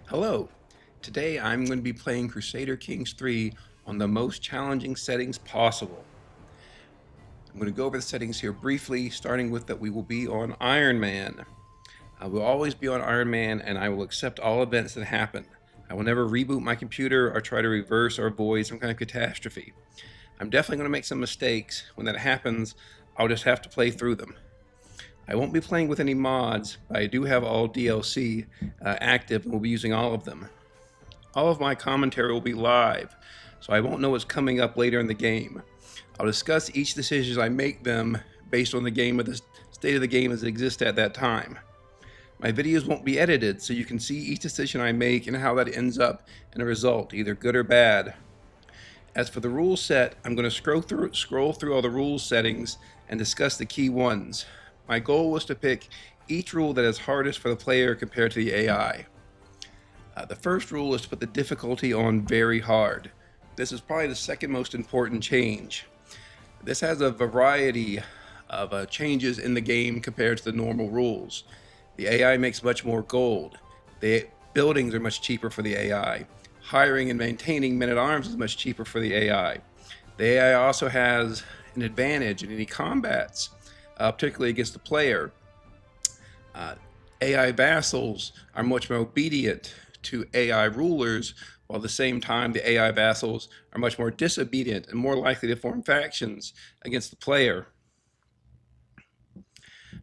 Hello, today I'm going to be playing Crusader Kings 3 on the most challenging settings possible. I'm going to go over the settings here briefly, starting with that we will be on Iron Man. I will always be on Iron Man and I will accept all events that happen. I will never reboot my computer or try to reverse or avoid some kind of catastrophe. I'm definitely going to make some mistakes. When that happens, I'll just have to play through them. I won't be playing with any mods, but I do have all DLC active and will be using all of them. All of my commentary will be live, so I won't know what's coming up later in the game. I'll discuss each decision as I make them based on the game or the state of the game as it exists at that time. My videos won't be edited, so you can see each decision I make and how that ends up in a result, either good or bad. As for the rule set, I'm going to scroll through all the rules settings and discuss the key ones. My goal was to pick each rule that is hardest for the player compared to the AI. The first rule is to put the difficulty on very hard. This is probably the second most important change. This has a variety of changes in the game compared to the normal rules. The AI makes much more gold. The buildings are much cheaper for the AI. Hiring and maintaining men-at-arms is much cheaper for the AI. The AI also has an advantage in any combats, particularly against the player. AI vassals are much more obedient to AI rulers, while at the same time the AI vassals are much more disobedient and more likely to form factions against the player.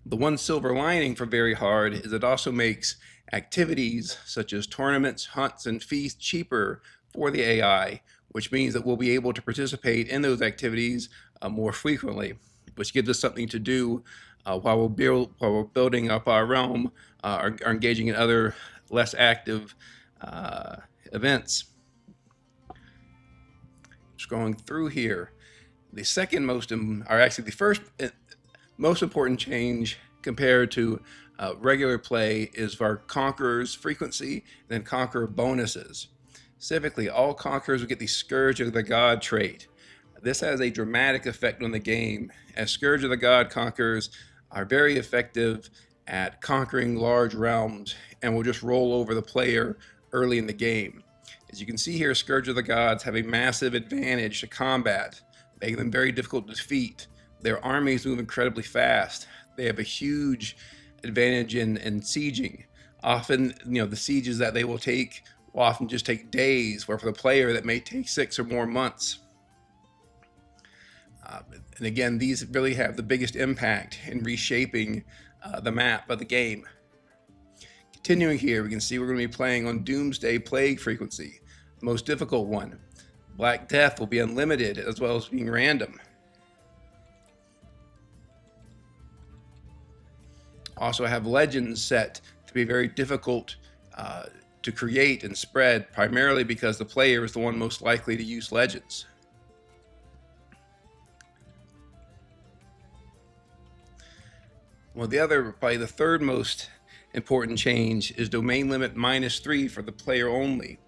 The one silver lining for very hard is it also makes activities such as tournaments, hunts, and feasts cheaper for the AI, which means that we'll be able to participate in those activities more frequently, which gives us something to do while we're building up our realm or engaging in other less active events. Scrolling through here, the second most, or actually the first most important change compared to regular play is for conquerors frequency and then conqueror bonuses. Specifically, all conquerors will get the scourge-of-the-god trait. This has a dramatic effect on the game, as scourge-of-the-god conquerors are very effective at conquering large realms and will just roll over the player early in the game. As you can see here, Scourge of the Gods have a massive advantage to combat, making them very difficult to defeat. Their armies move incredibly fast. They have a huge advantage in sieging. Often, the sieges that they will take will often just take days, where for the player that may take 6 or more months. And again, these really have the biggest impact in reshaping the map of the game. Continuing here, we can see we're going to be playing on Doomsday Plague frequency, the most difficult one. Black Death will be unlimited as well as being random. Also have legends set to be very difficult to create and spread, primarily because the player is the one most likely to use legends. Well, probably the third most important change is domain limit -3 for the player only.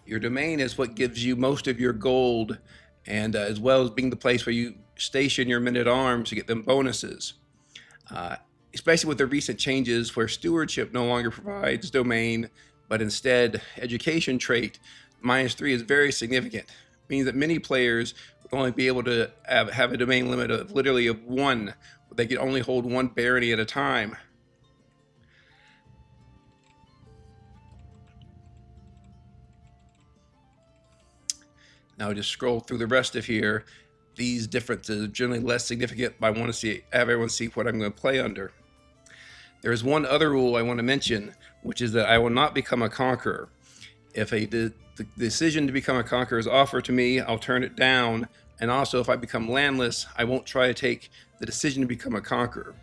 Your domain is what gives you most of your gold, and as well as being the place where you station your men-at-arms to get them bonuses. Especially with the recent changes where stewardship no longer provides domain, but instead education trait, -3 is very significant. It means that many players will only be able to have a domain limit of literally of 1. They can only hold 1 barony at a time. Now just scroll through the rest of here. These differences are generally less significant, but I want to have everyone see what I'm going to play under. There is one other rule I want to mention, which is that I will not become a conqueror. If the decision to become a conqueror is offered to me, I'll turn it down. And also, if I become landless, I won't try to take the decision to become a conqueror.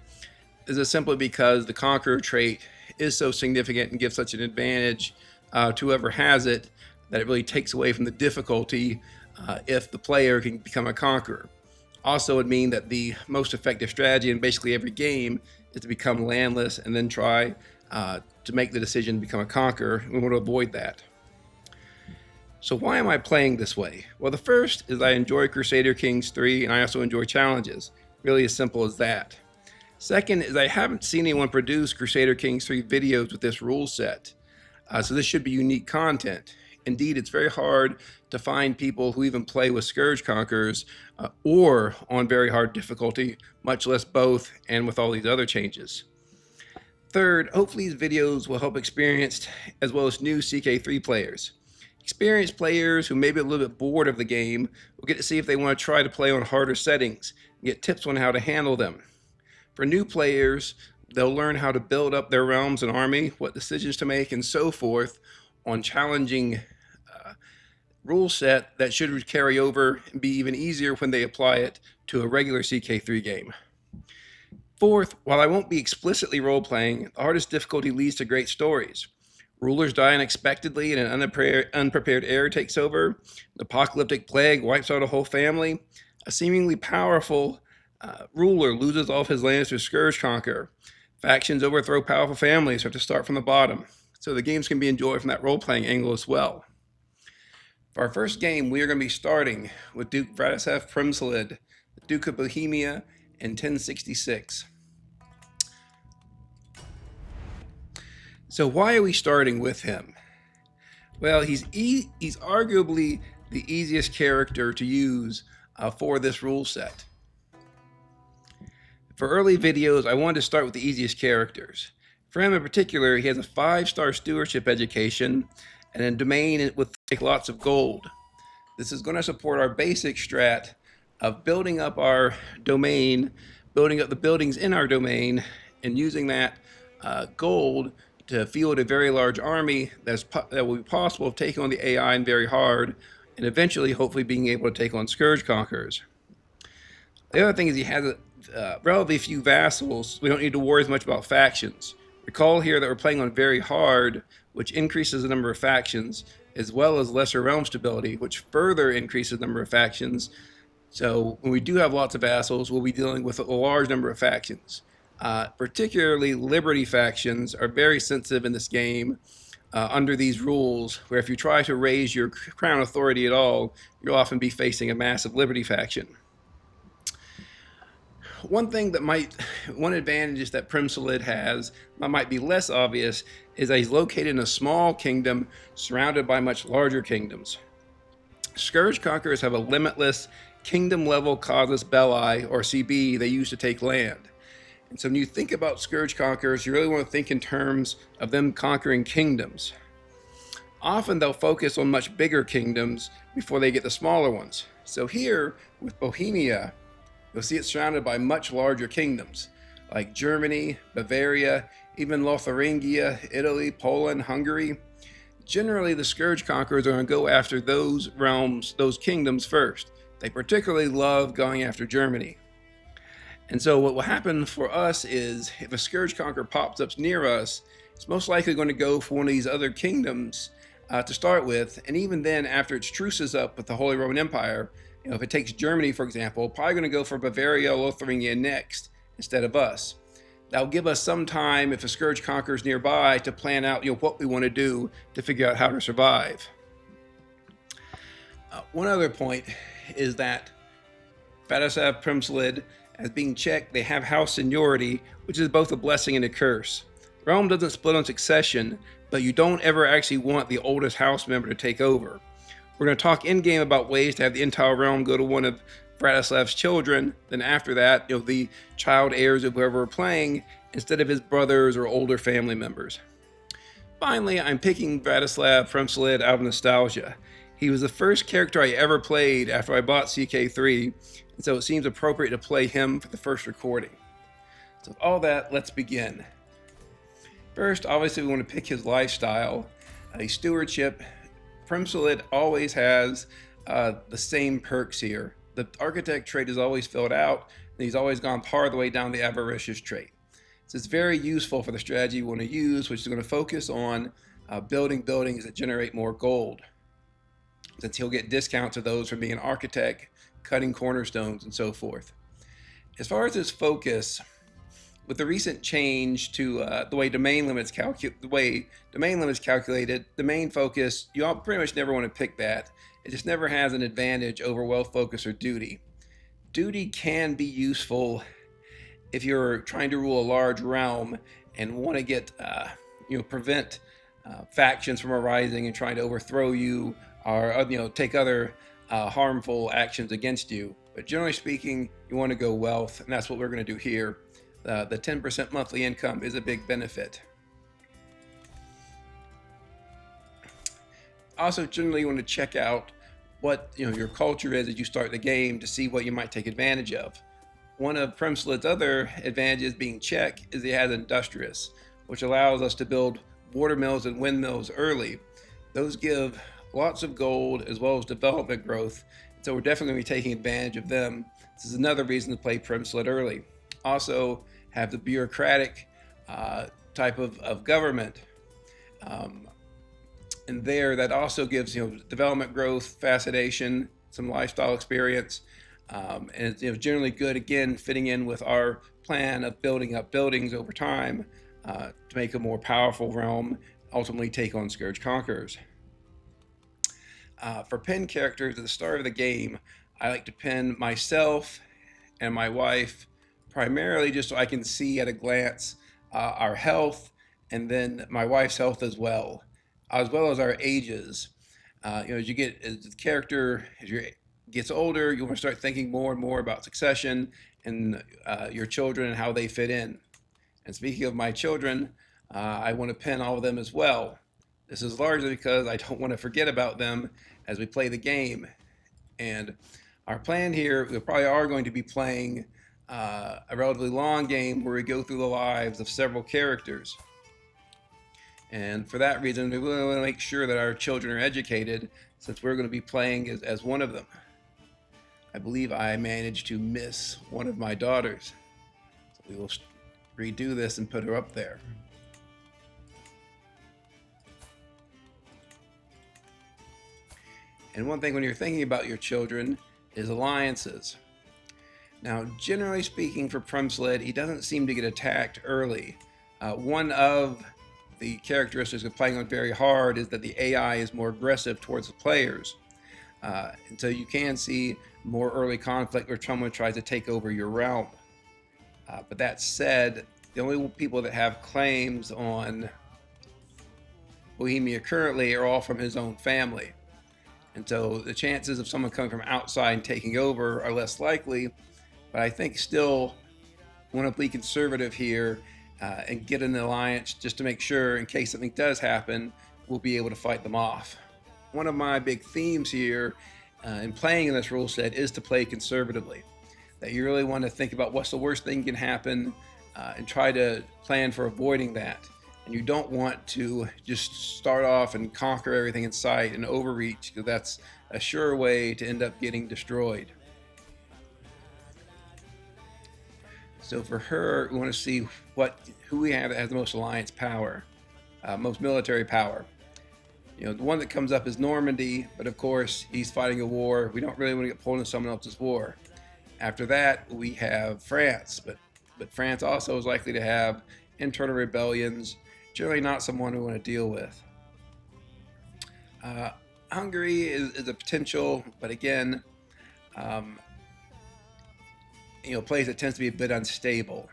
This is simply because the conqueror trait is so significant and gives such an advantage to whoever has it that it really takes away from the difficulty if the player can become a conqueror. Also, it would mean that the most effective strategy in basically every game is to become landless and then try to make the decision to become a conqueror. We want to avoid that. So why am I playing this way? Well, the first is I enjoy Crusader Kings 3 and I also enjoy challenges. Really as simple as that. Second is I haven't seen anyone produce Crusader Kings 3 videos with this rule set. So this should be unique content. Indeed, it's very hard to find people who even play with Scourge Conquerors or on very hard difficulty, much less both, and with all these other changes. Third, hopefully these videos will help experienced as well as new CK3 players. Experienced players who may be a little bit bored of the game will get to see if they want to try to play on harder settings and get tips on how to handle them. For new players, they'll learn how to build up their realms and army, what decisions to make, and so forth on challenging rule set that should carry over and be even easier when they apply it to a regular CK3 game. Fourth, while I won't be explicitly role-playing, the hardest difficulty leads to great stories. Rulers die unexpectedly and an unprepared heir takes over. An apocalyptic plague wipes out a whole family. A seemingly powerful ruler loses all of his lands to Scourge Conqueror. Factions overthrow powerful families, have to start from the bottom. So the games can be enjoyed from that role-playing angle as well. For our first game, we are going to be starting with Duke Vladislav Premslid, the Duke of Bohemia in 1066. So why are we starting with him? Well, he's arguably the easiest character to use for this rule set. For early videos, I wanted to start with the easiest characters. For him in particular, he has a 5-star stewardship education and a domain with lots of gold. This is going to support our basic strat of building up our domain, building up the buildings in our domain, and using that gold to field a very large army that will be possible of taking on the AI and very hard, and eventually hopefully being able to take on Scourge Conquerors. The other thing is he has relatively few vassals. We don't need to worry as much about factions. Recall here that we're playing on very hard, which increases the number of factions, as well as lesser realm stability, which further increases the number of factions. So when we do have lots of vassals, we'll be dealing with a large number of factions. Particularly Liberty factions are very sensitive in this game under these rules, where if you try to raise your crown authority at all, you'll often be facing a massive Liberty faction. One advantage that Premslid has that might be less obvious is that he's located in a small kingdom surrounded by much larger kingdoms. Scourge Conquerors have a limitless kingdom level casus belli, or CB, they use to take land. And so when you think about Scourge Conquerors, you really want to think in terms of them conquering kingdoms. Often they'll focus on much bigger kingdoms before they get the smaller ones. So here with Bohemia, you'll see it's surrounded by much larger kingdoms like Germany, Bavaria, even Lotharingia, Italy, Poland, Hungary. Generally, the Scourge Conquerors are going to go after those realms, those kingdoms first. They particularly love going after Germany. And so what will happen for us is if a Scourge Conqueror pops up near us, it's most likely going to go for one of these other kingdoms to start with. And even then, after its truces up with the Holy Roman Empire, if it takes Germany, for example, probably going to go for Bavaria, Lotharingia next instead of us. That'll give us some time, if a Scourge Conqueror is nearby, to plan out what we want to do to figure out how to survive. One other point is that Vladislav Premslid, as being checked, they have house seniority, which is both a blessing and a curse. The realm doesn't split on succession, but you don't ever actually want the oldest house member to take over. We're going to talk in-game about ways to have the entire realm go to one of Vladislav's children, then after that, the child heirs of whoever we're playing, instead of his brothers or older family members. Finally, I'm picking Vladislav Premslid out of nostalgia. He was the first character I ever played after I bought CK3, and so it seems appropriate to play him for the first recording. So with all that, let's begin. First, obviously we want to pick his lifestyle. Stewardship. Premslid always has the same perks here. The architect trait is always filled out, and he's always gone part of the way down the avaricious trait. So it's very useful for the strategy you want to use, which is going to focus on building buildings that generate more gold, since he'll get discounts of those from being an architect, cutting cornerstones, and so forth. As far as his focus, with the recent change to the way domain limits calculated, the main focus, you all pretty much never want to pick that. It just never has an advantage over wealth focus or duty. Duty can be useful if you're trying to rule a large realm and want to get, prevent factions from arising and trying to overthrow you, or take other harmful actions against you. But generally speaking, you want to go wealth, and that's what we're going to do here. The 10% monthly income is a big benefit. Also, generally, you want to check out what your culture is as you start the game to see what you might take advantage of. One of Premsled's other advantages, being Czech, is he has Industrious, which allows us to build watermills and windmills early. Those give lots of gold as well as development growth, so we're definitely going to be taking advantage of them. This is another reason to play Premsled early. Also, have the bureaucratic type of government. And there, that also gives development growth, fascination, some lifestyle experience, and it's generally good, again, fitting in with our plan of building up buildings over time to make a more powerful realm, ultimately take on Scourge Conquerors. For pin characters at the start of the game, I like to pin myself and my wife, primarily just so I can see at a glance our health, and then my wife's health as well as our ages. As the character gets older, you want to start thinking more and more about succession and your children and how they fit in. And speaking of my children, I want to pin all of them as well. This is largely because I don't want to forget about them as we play the game. And our plan here, we probably are going to be playing a relatively long game where we go through the lives of several characters. And for that reason, we really want to make sure that our children are educated, since we're going to be playing as one of them. I believe I managed to miss one of my daughters. So we will redo this and put her up there. And one thing when you're thinking about your children is alliances. Now, generally speaking, for Premsled, he doesn't seem to get attacked early. One of the characteristics of playing on very hard is that the AI is more aggressive towards the players. And so you can see more early conflict where someone tries to take over your realm. But that said, the only people that have claims on Bohemia currently are all from his own family. And so the chances of someone coming from outside and taking over are less likely. But I think still want to be conservative here and get an alliance just to make sure, in case something does happen, we'll be able to fight them off. One of my big themes here in playing in this rule set is to play conservatively. That you really want to think about what's the worst thing can happen and try to plan for avoiding that. And you don't want to just start off and conquer everything in sight and overreach, because that's a sure way to end up getting destroyed. So for her, we want to see who we have that has the most alliance power, most military power. The one that comes up is Normandy, but of course he's fighting a war. We don't really want to get pulled into someone else's war. After that, we have France, but France also is likely to have internal rebellions. Generally not someone we want to deal with. Hungary is a potential, but again, place that tends to be a bit unstable.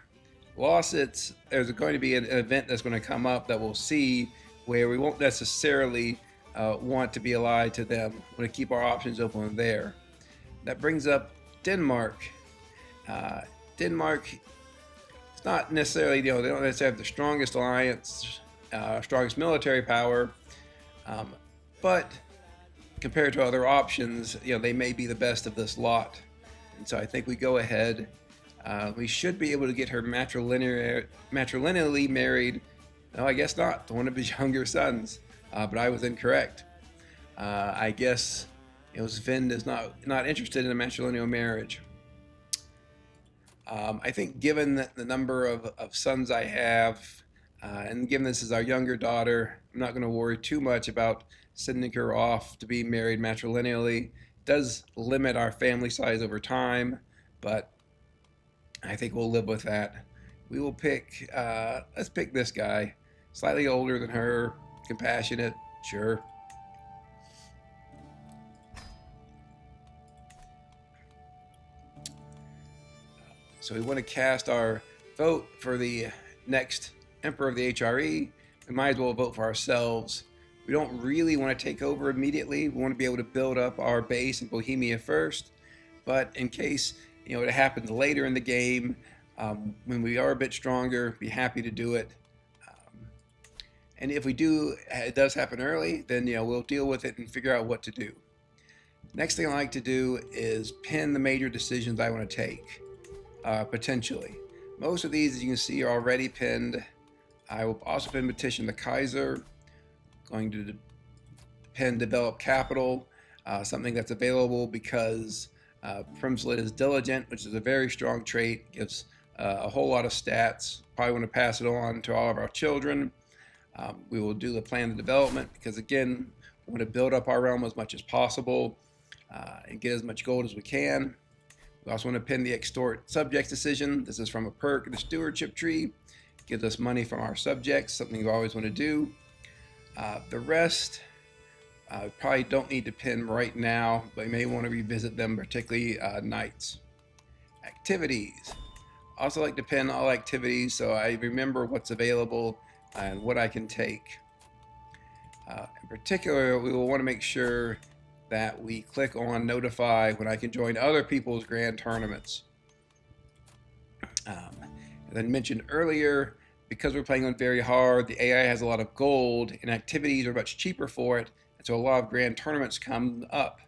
Lawsets, there's going to be an event that's going to come up that we'll see where we won't necessarily want to be allied to them. We're going to keep our options open there. That brings up Denmark. Denmark, it's not necessarily, they don't necessarily have the strongest alliance, strongest military power, but compared to other options, they may be the best of this lot. And so I think we go ahead. We should be able to get her matrilineally married. No, I guess not, to one of his younger sons. But I was incorrect. I guess Sven is not interested in a matrilineal marriage. I think given the number of sons I have, and given this is our younger daughter, I'm not going to worry too much about sending her off to be married matrilineally. It does limit our family size over time, but I think we'll live with that. We will pick, let's pick this guy. Slightly older than her, compassionate, sure. So we want to cast our vote for the next Emperor of the HRE. we might as well vote for ourselves. We don't really want to take over immediately. We want to be able to build up our base in Bohemia first. But in case it happens later in the game, when we are a bit stronger, be happy to do it. And if it does happen early, then we'll deal with it and figure out what to do. Next thing I like to do is pin the major decisions I want to take, potentially. Most of these, as you can see, are already pinned. I will also pin petition the Kaiser. Going to pin develop capital, something that's available because Primslit is diligent, which is a very strong trait, gives a whole lot of stats. Probably want to pass it on to all of our children. We will do the plan of development because, again, we want to build up our realm as much as possible and get as much gold as we can. We also want to pin the extort subjects decision. This is from a perk in the stewardship tree. It gives us money from our subjects, something you always want to do. The rest probably don't need to pin right now, but you may want to revisit them, particularly knights. Activities. Also like to pin all activities so I remember what's available and what I can take. In particular, we will want to make sure that we click on notify when I can join other people's grand tournaments. As I mentioned earlier, because we're playing on very hard, the AI has a lot of gold and activities are much cheaper for it, and so a lot of grand tournaments come up.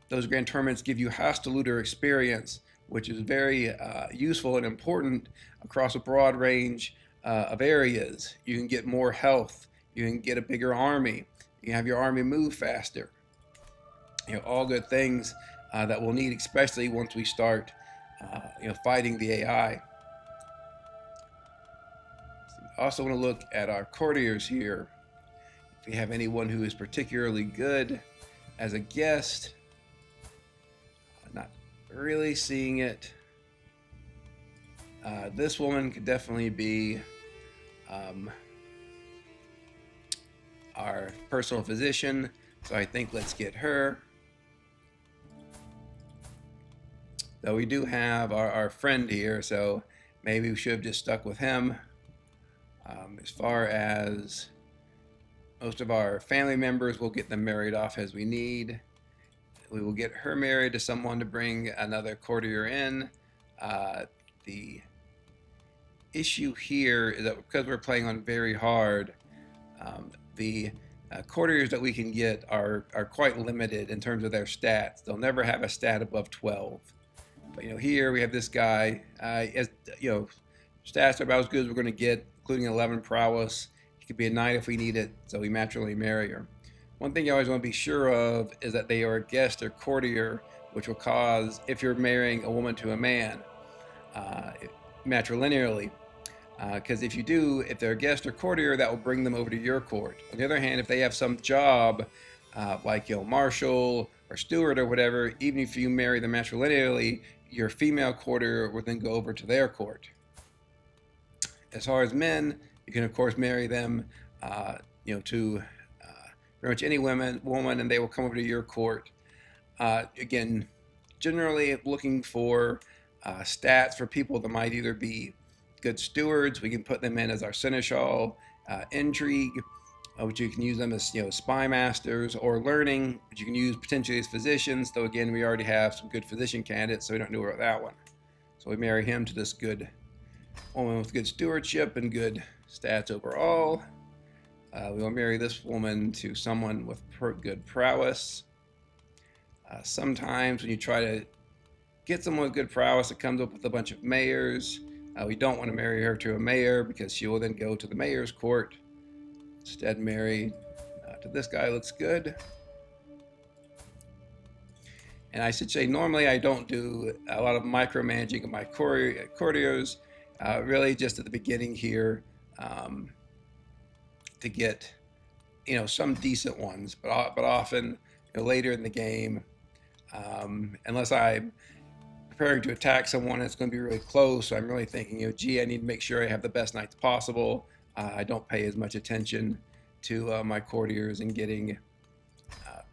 Those grand tournaments give you hostile looter experience, which is very useful and important across a broad range of areas. You can get more health, you can get a bigger army, you can have your army move faster. All good things that we'll need, especially once we start fighting the AI. Also want to look at our courtiers here. If we have anyone who is particularly good as a guest, not really seeing it. This woman could definitely be our personal physician, so I think let's get her. Though we do have our friend here, so maybe we should have just stuck with him. As far as most of our family members, we'll get them married off as we need. We will get her married to someone to bring another courtier in. The issue here is that because we're playing on very hard, the courtiers that we can get are quite limited in terms of their stats. They'll never have a stat above 12. But here we have this guy. Stats are about as good as we're going to get, including 11 prowess. He could be a knight if we need it, so we naturally marry her. One thing you always want to be sure of is that they are a guest or courtier, which will cause, if you're marrying a woman to a man, matrilinearly. Because if they're a guest or courtier, that will bring them over to your court. On the other hand, if they have some job, like marshal or steward or whatever, even if you marry them matrilinearly, your female courtier will then go over to their court. As far as men, you can of course marry them, to pretty much any woman, and they will come over to your court. Again, generally looking for stats for people that might either be good stewards. We can put them in as our seneschal, intrigue, which you can use them as spy masters, or learning, which you can use potentially as physicians. Though again, we already have some good physician candidates, so we don't know about that one. So we marry him to this good woman with good stewardship and good stats overall. We will marry this woman to someone with good prowess. Sometimes when you try to get someone with good prowess, it comes up with a bunch of mayors. We don't want to marry her to a mayor because she will then go to the mayor's court. Instead, marry to this guy. Looks good. And I should say, normally I don't do a lot of micromanaging of my courtiers. Really just at the beginning here to get some decent ones, but often later in the game, unless I'm preparing to attack someone that's going to be really close, so I'm really thinking, gee, I need to make sure I have the best knights possible. I don't pay as much attention to my courtiers and getting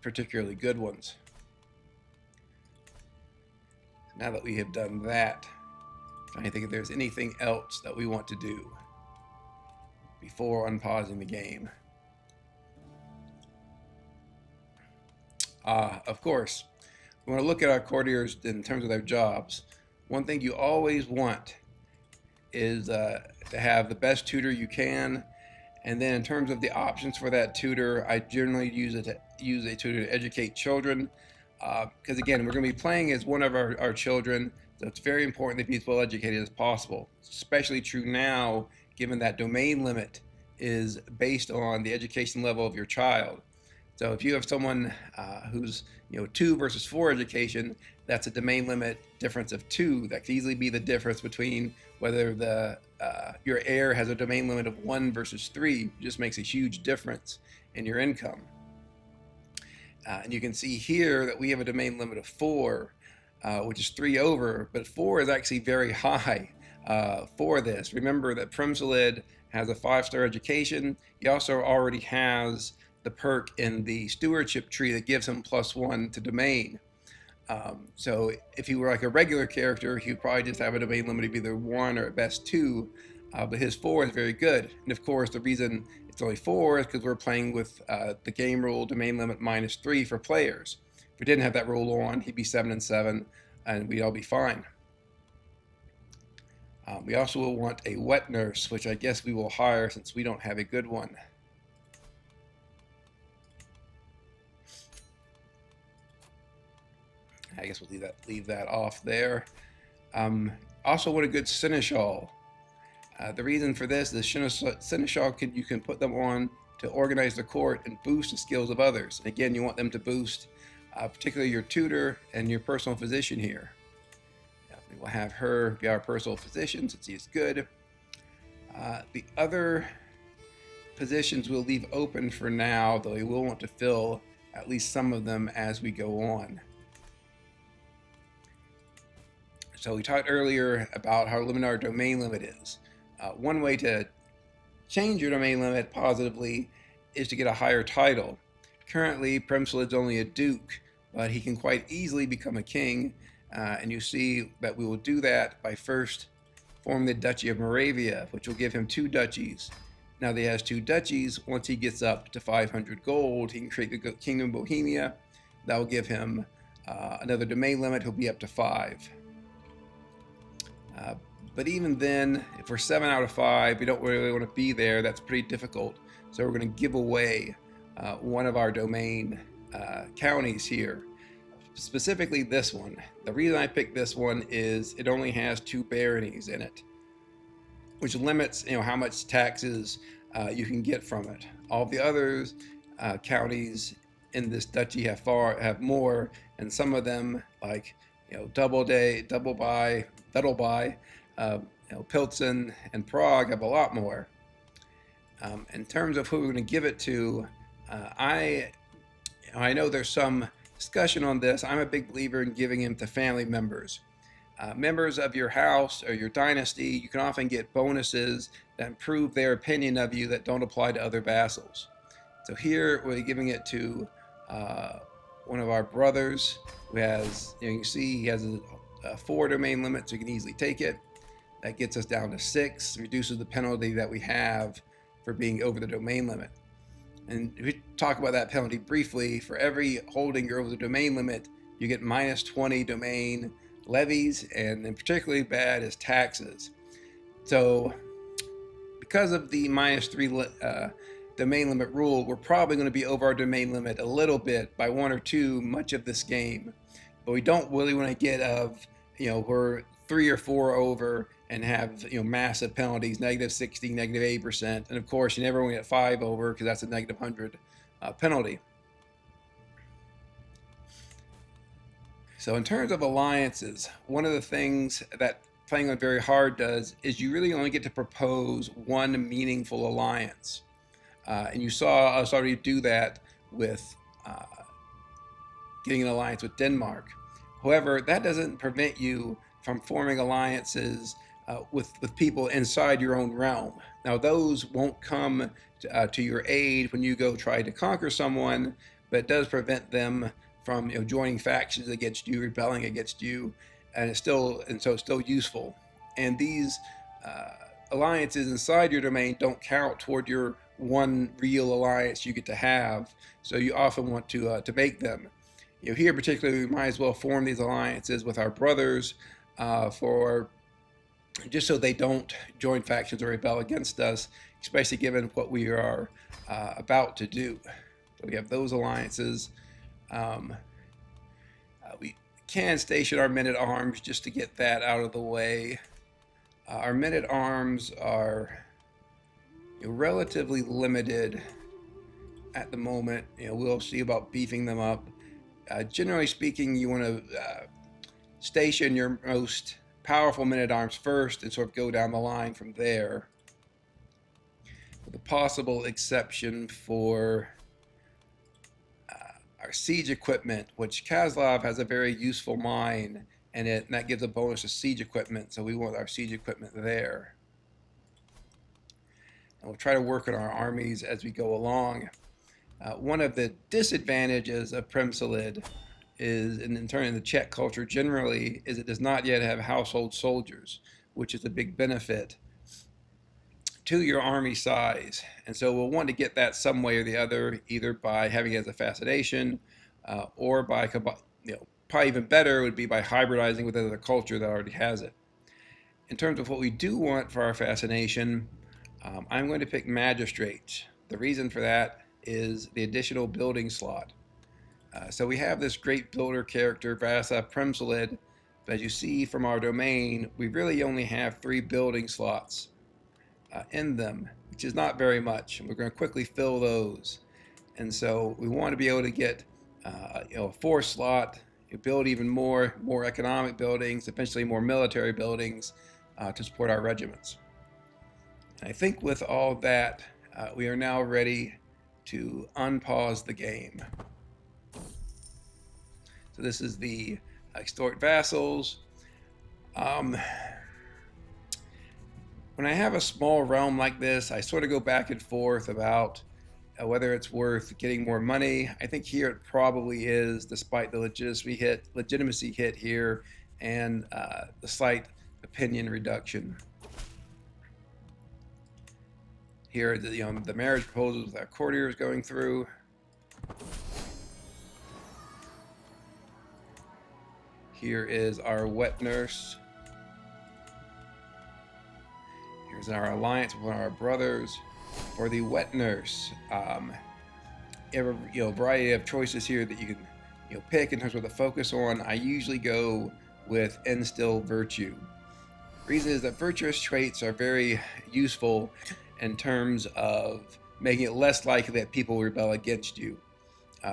particularly good ones. Now that we have done that, I'm trying to think if there's anything else that we want to do before unpausing the game. Of course, we want to look at our courtiers in terms of their jobs. One thing you always want is to have the best tutor you can. And then in terms of the options for that tutor, I generally use a tutor to educate children. Because again, we're going to be playing as one of our children, so it's very important that be as well educated as possible. It's especially true now, given that domain limit is based on the education level of your child. So if you have someone who's 2 versus 4 education, that's a domain limit difference of 2. That could easily be the difference between whether your heir has a domain limit of 1 versus 3. It just makes a huge difference in your income. And you can see here that we have a domain limit of 4, which is 3 over, but 4 is actually very high for this. Remember that Primsalid has a 5-star education. He also already has the perk in the stewardship tree that gives him +1 to domain. So if he were like a regular character, he would probably just have a domain limit of either 1 or at best 2, but his 4 is very good. And of course, the reason it's only 4 is because we're playing with the game rule domain limit -3 for players. If we didn't have that rule on, he'd be 7 and 7, and we'd all be fine. We also will want a wet nurse, which I guess we will hire since we don't have a good one. I guess we'll leave that off there. Also want a good seneschal. The reason for this is seneschal you can put them on to organize the court and boost the skills of others. And again, you want them to boost particularly your tutor and your personal physician here. We will have her be our personal physician since he is good. The other positions we'll leave open for now, though we will want to fill at least some of them as we go on. So we talked earlier about how limited our domain limit is. One way to change your domain limit positively is to get a higher title. Currently, Primsalid's only a duke, but he can quite easily become a king. And you see that we will do that by first forming the Duchy of Moravia, which will give him 2 duchies. Now that he has 2 duchies, once he gets up to 500 gold, he can create the Kingdom of Bohemia. That will give him another domain limit. He'll be up to 5. But even then, if we're 7 out of 5, we don't really want to be there. That's pretty difficult. So we're going to give away one of our domain counties here. Specifically this one. The reason I picked this one is it only has 2 baronies in it, which limits how much taxes you can get from it. All the others counties in this duchy have more, and some of them like Doubleday, Pilsen and Prague have a lot more. In terms of who we're going to give it to, I know there's some discussion on this. I'm a big believer in giving him to family members. Members of your house or your dynasty, you can often get bonuses that improve their opinion of you that don't apply to other vassals. So here we're giving it to one of our brothers who has, you can see he has a 4 domain limit, so you can easily take it. That gets us down to 6, reduces the penalty that we have for being over the domain limit. And if we talk about that penalty briefly, for every holding you're over the domain limit, you get -20 domain levies, and then particularly bad is taxes. So because of the -3 domain limit rule, we're probably going to be over our domain limit a little bit by 1 or 2 much of this game. But we don't really want to get we're 3 or 4 over and have massive penalties, -60, -8%, and of course you never want to get 5 over because that's a -100 penalty. So in terms of alliances, one of the things that playing on very hard does is you really only get to propose one meaningful alliance, and you saw us already do that with getting an alliance with Denmark. However, that doesn't prevent you from forming alliances with people inside your own realm. Now, those won't come to your aid when you go try to conquer someone, but it does prevent them from joining factions against you, rebelling against you, and so it's still useful. And these alliances inside your domain don't count toward your one real alliance you get to have. So you often want to make them. Here particularly, we might as well form these alliances with our brothers for just so they don't join factions or rebel against us, especially given what we are about to do. So we have those alliances. We can station our men-at-arms just to get that out of the way. Our men-at-arms are relatively limited at the moment. We'll see about beefing them up. Generally speaking, you want to station your most powerful men-at-arms first and sort of go down the line from there. With a possible exception for our siege equipment, which Kozlov has a very useful mine in it, and that gives a bonus to siege equipment, so we want our siege equipment there. And we'll try to work on our armies as we go along. One of the disadvantages of Premsolid is, and in turn in the Czech culture generally, is it does not yet have household soldiers, which is a big benefit to your army size. And so we'll want to get that some way or the other, either by having it as a fascination or by, probably even better would be by hybridizing with another culture that already has it. In terms of what we do want for our fascination, I'm going to pick magistrates. The reason for that is the additional building slot. So we have this great builder character, Vasa Premsolid, but as you see from our domain, we really only have 3 building slots in them, which is not very much, and we're going to quickly fill those. And so we want to be able to get a 4 slot, build even more economic buildings, eventually more military buildings to support our regiments. And I think with all that, we are now ready to unpause the game. So this is the extort vassals. When I have a small realm like this, I sort of go back and forth about whether it's worth getting more money. I think here it probably is, despite the legitimacy hit here and the slight opinion reduction. Here are the marriage proposals with our courtiers going through. Here is our wet nurse. Here's our alliance with one of our brothers. For the wet nurse, you have a variety of choices here that you can pick in terms of the focus on. I usually go with instill virtue. The reason is that virtuous traits are very useful in terms of making it less likely that people will rebel against you.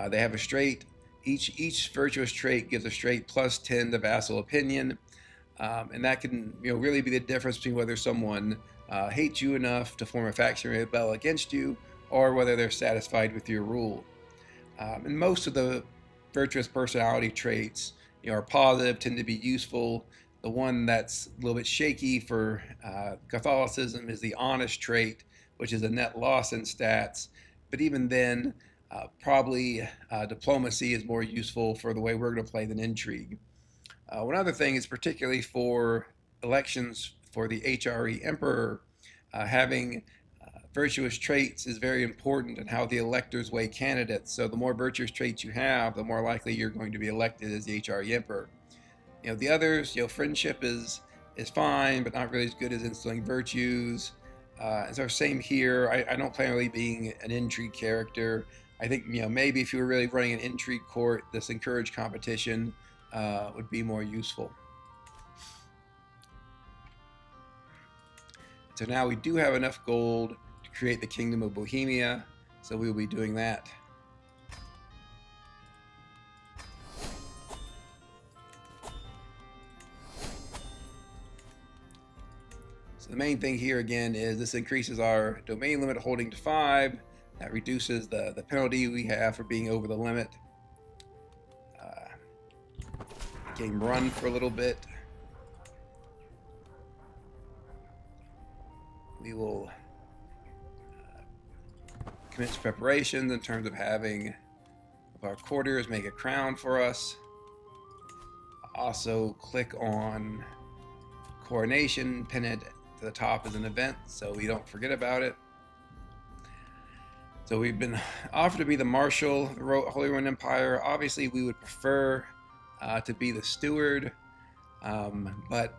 They have a straight. Each virtuous trait gives a straight +10 to vassal opinion, and that can really be the difference between whether someone hates you enough to form a faction and rebel against you, or whether they're satisfied with your rule. And most of the virtuous personality traits are positive, tend to be useful. The one that's a little bit shaky for Catholicism is the honest trait, which is a net loss in stats. But even then, probably diplomacy is more useful for the way we're going to play than intrigue. One other thing is particularly for elections for the HRE Emperor, having virtuous traits is very important in how the electors weigh candidates. So the more virtuous traits you have, the more likely you're going to be elected as the HRE Emperor. The others, friendship is fine, but not really as good as instilling virtues. And so same here. I don't plan on really being an intrigue character. I think maybe if you were really running an intrigue court, this encouraged competition would be more useful. So now we do have enough gold to create the Kingdom of Bohemia, so we will be doing that. So the main thing here again is this increases our domain limit holding to 5. That reduces the penalty we have for being over the limit. Game run for a little bit. We will commence preparations in terms of having our courtiers make a crown for us. Also click on coronation, pin it to the top as an event so we don't forget about it. So we've been offered to be the Marshal of the Holy Roman Empire. Obviously, we would prefer to be the Steward, but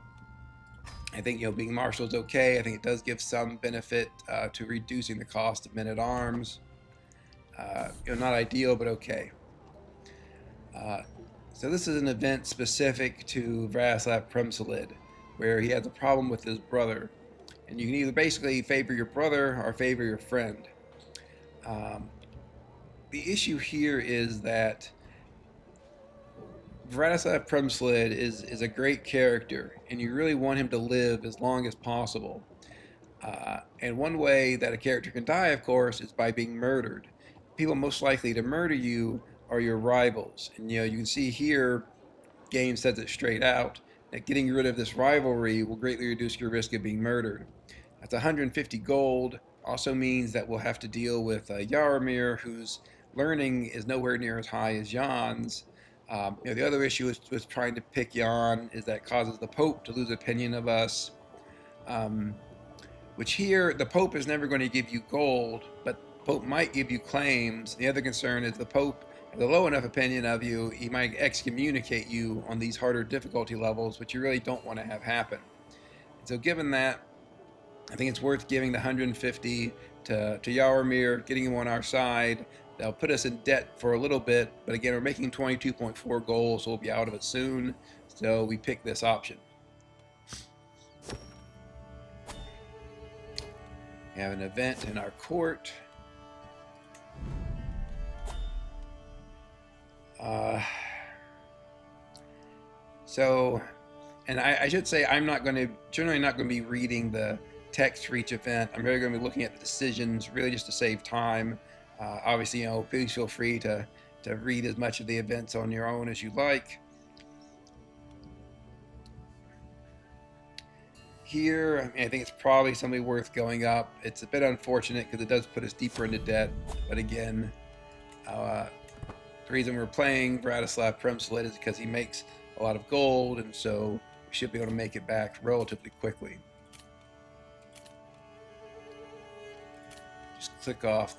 I think being Marshal is okay. I think it does give some benefit to reducing the cost of men-at-arms. Not ideal, but okay. So this is an event specific to Vratislav Premsalid, where he has a problem with his brother, and you can either basically favor your brother or favor your friend. The issue here is that Vratislav Premsalid is a great character, and you really want him to live as long as possible. And one way that a character can die, of course, is by being murdered. People most likely to murder you are your rivals. And you can see here, game says it straight out, that getting rid of this rivalry will greatly reduce your risk of being murdered. That's 150 gold. Also means that we'll have to deal with Jaromir, whose learning is nowhere near as high as Jan's. The other issue with trying to pick Jan is that causes the Pope to lose opinion of us. Which here, the Pope is never going to give you gold, but the Pope might give you claims. The other concern is the Pope has a low enough opinion of you, he might excommunicate you on these harder difficulty levels, which you really don't want to have happen. And so given that, I think it's worth giving the 150 to Jaromir, getting him on our side. That'll put us in debt for a little bit, but again, we're making 22.4 gold, so we'll be out of it soon. So we pick this option. We have an event in our court. And I should say I'm generally not going to be reading the text for each event. I'm really going to be looking at the decisions, really just to save time. Obviously, please feel free to read as much of the events on your own as you like. Here, I think it's probably something worth going up. It's a bit unfortunate because it does put us deeper into debt. But again, the reason we're playing Vratislav Premsalid is because he makes a lot of gold, and so we should be able to make it back relatively quickly. Just click off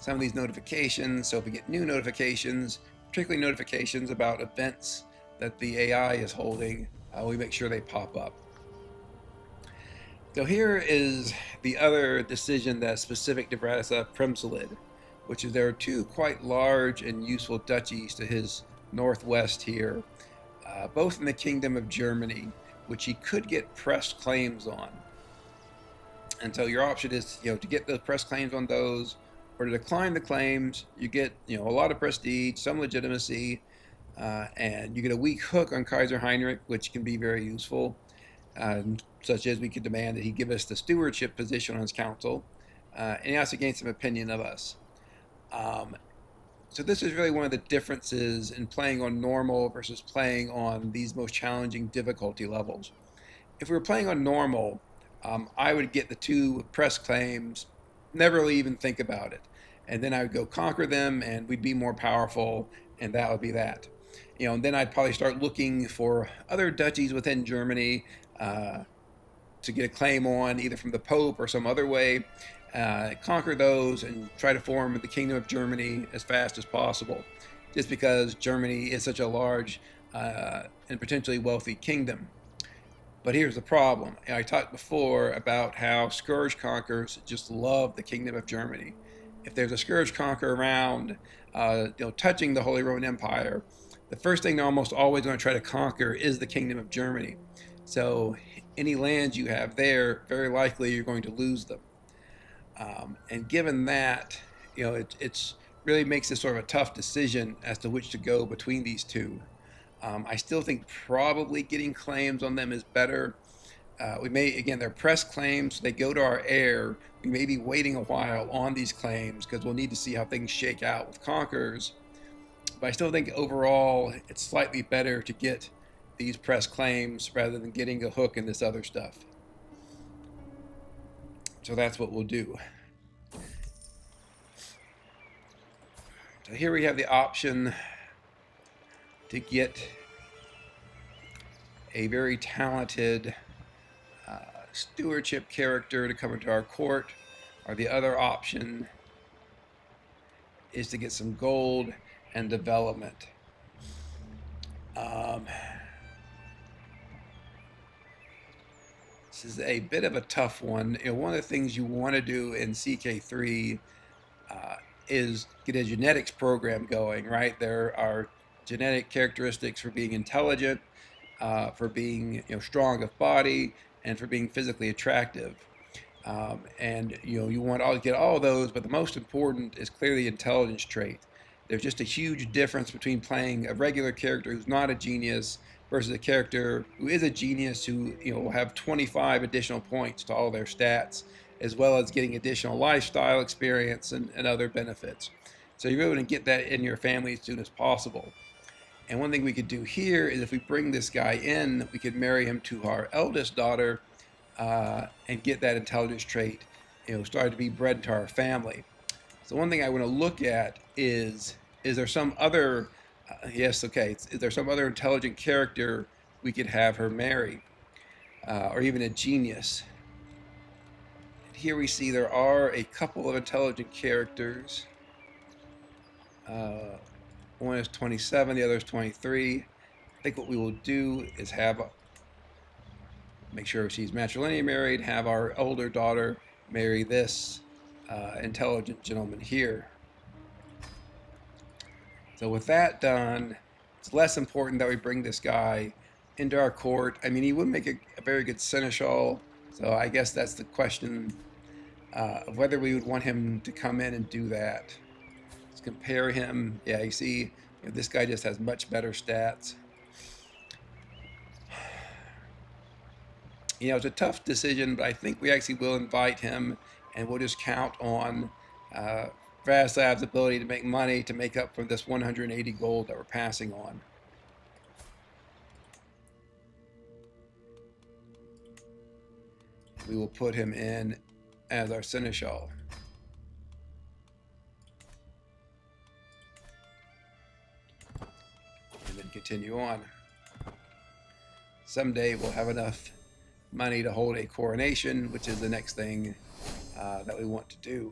some of these notifications. So if we get new notifications, particularly notifications about events that the AI is holding, we make sure they pop up. So here is the other decision that's specific to Vratislav Premsalid, which is there are two quite large and useful duchies to his northwest here, both in the Kingdom of Germany, which he could get pressed claims on. And so your option is, to get those pressed claims on those, or to decline the claims. You get, a lot of prestige, some legitimacy, and you get a weak hook on Kaiser Heinrich, which can be very useful. Such as we could demand that he give us the stewardship position on his council, and he also gains some opinion of us. So this is really one of the differences in playing on normal versus playing on these most challenging difficulty levels. If we were playing on normal, I would get the two press claims, never really even think about it, and then I would go conquer them, and we'd be more powerful, and that would be that. And then I'd probably start looking for other duchies within Germany to get a claim on, either from the Pope or some other way, conquer those and try to form the Kingdom of Germany as fast as possible, just because Germany is such a large and potentially wealthy kingdom. But here's the problem. I talked before about how scourge conquerors just love the Kingdom of Germany. If there's a scourge conqueror around, touching the Holy Roman Empire, the first thing they're almost always going to try to conquer is the Kingdom of Germany. So any lands you have there, very likely you're going to lose them. And given that, it's really makes this sort of a tough decision as to which to go between these two. I still think probably getting claims on them is better. We may, again, they're press claims. They go to our heir. We may be waiting a while on these claims because we'll need to see how things shake out with conquerors. But I still think overall it's slightly better to get these press claims rather than getting a hook in this other stuff. So that's what we'll do. So here we have the option to get a very talented stewardship character to come into our court, or the other option is to get some gold and development. This is a bit of a tough one. One of the things you want to do in CK3 uh, is get a genetics program going, right? There are genetic characteristics for being intelligent, for being strong of body, and for being physically attractive. And you want to get all of those, but the most important is clearly the intelligence trait. There's just a huge difference between playing a regular character who's not a genius versus a character who is a genius who will have 25 additional points to all their stats, as well as getting additional lifestyle experience and other benefits. So you really want to get that in your family as soon as possible. And one thing we could do here is if we bring this guy in, we could marry him to our eldest daughter and get that intelligence trait, started to be bred into our family. So one thing I want to look at is there some other, is there some other intelligent character we could have her marry, or even a genius? Here we see there are a couple of intelligent characters. One is 27, the other is 23. I think what we will do is make sure she's matrilineally married, have our older daughter marry this intelligent gentleman here. So with that done, it's less important that we bring this guy into our court. I mean, he would make a very good seneschal, so I guess that's the question of whether we would want him to come in and do that. Let's compare him. Yeah, you see, this guy just has much better stats. It's a tough decision, but I think we actually will invite him, and we'll just count on Vaslav's ability to make money to make up for this 180 gold that we're passing on. We will put him in as our seneschal. And then continue on. Someday we'll have enough money to hold a coronation, which is the next thing that we want to do.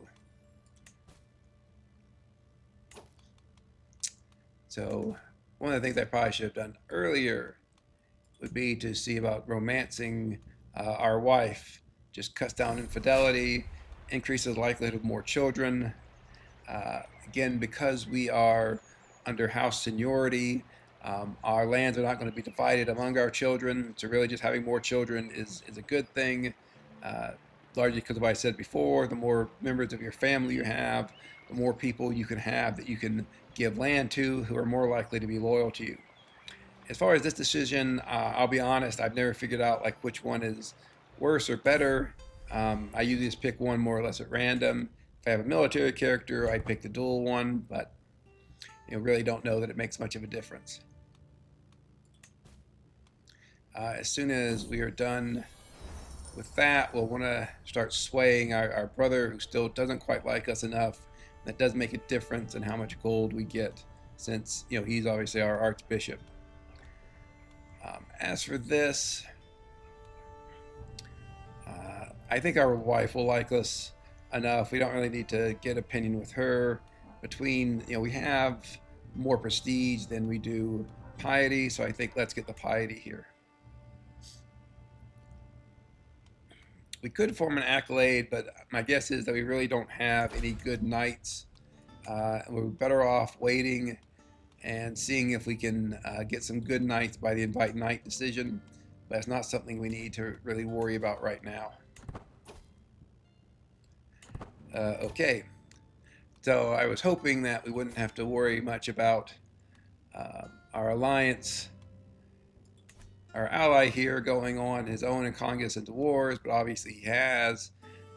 So one of the things I probably should have done earlier would be to see about romancing our wife. Just cuts down infidelity, increases the likelihood of more children. Again, because we are under house seniority, our lands are not going to be divided among our children, so really just having more children is a good thing, largely because of what I said before. The more members of your family you have, the more people you can have that you can give land to who are more likely to be loyal to you. As far as this decision, I'll be honest, I've never figured out which one is worse or better. I usually just pick one more or less at random. If I have a military character, I pick the dual one, but really don't know that it makes much of a difference. As soon as we are done with that, we'll want to start swaying our brother, who still doesn't quite like us enough. That does make a difference in how much gold we get, since he's obviously our archbishop. As for this, I think our wife will like us enough. We don't really need to get opinion with her. Between we have more prestige than we do piety, so I think let's get the piety here. We could form an accolade, but my guess is that we really don't have any good knights. We're better off waiting and seeing if we can get some good knights by the invite knight decision, but it's not something we need to really worry about right now. Okay, so I was hoping that we wouldn't have to worry much about our alliance. Our ally here going on his own and calling us into wars, but obviously he has.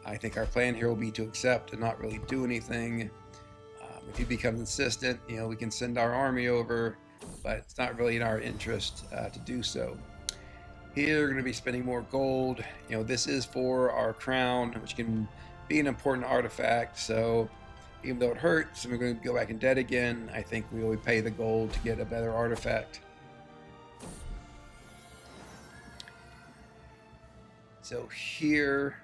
I think our plan here will be to accept and not really do anything. If he becomes insistent, we can send our army over, but it's not really in our interest to do so. Here we're going to be spending more gold. This is for our crown, which can be an important artifact, so even though it hurts and we're going to go back in debt again, I think we will pay the gold to get a better artifact. So here,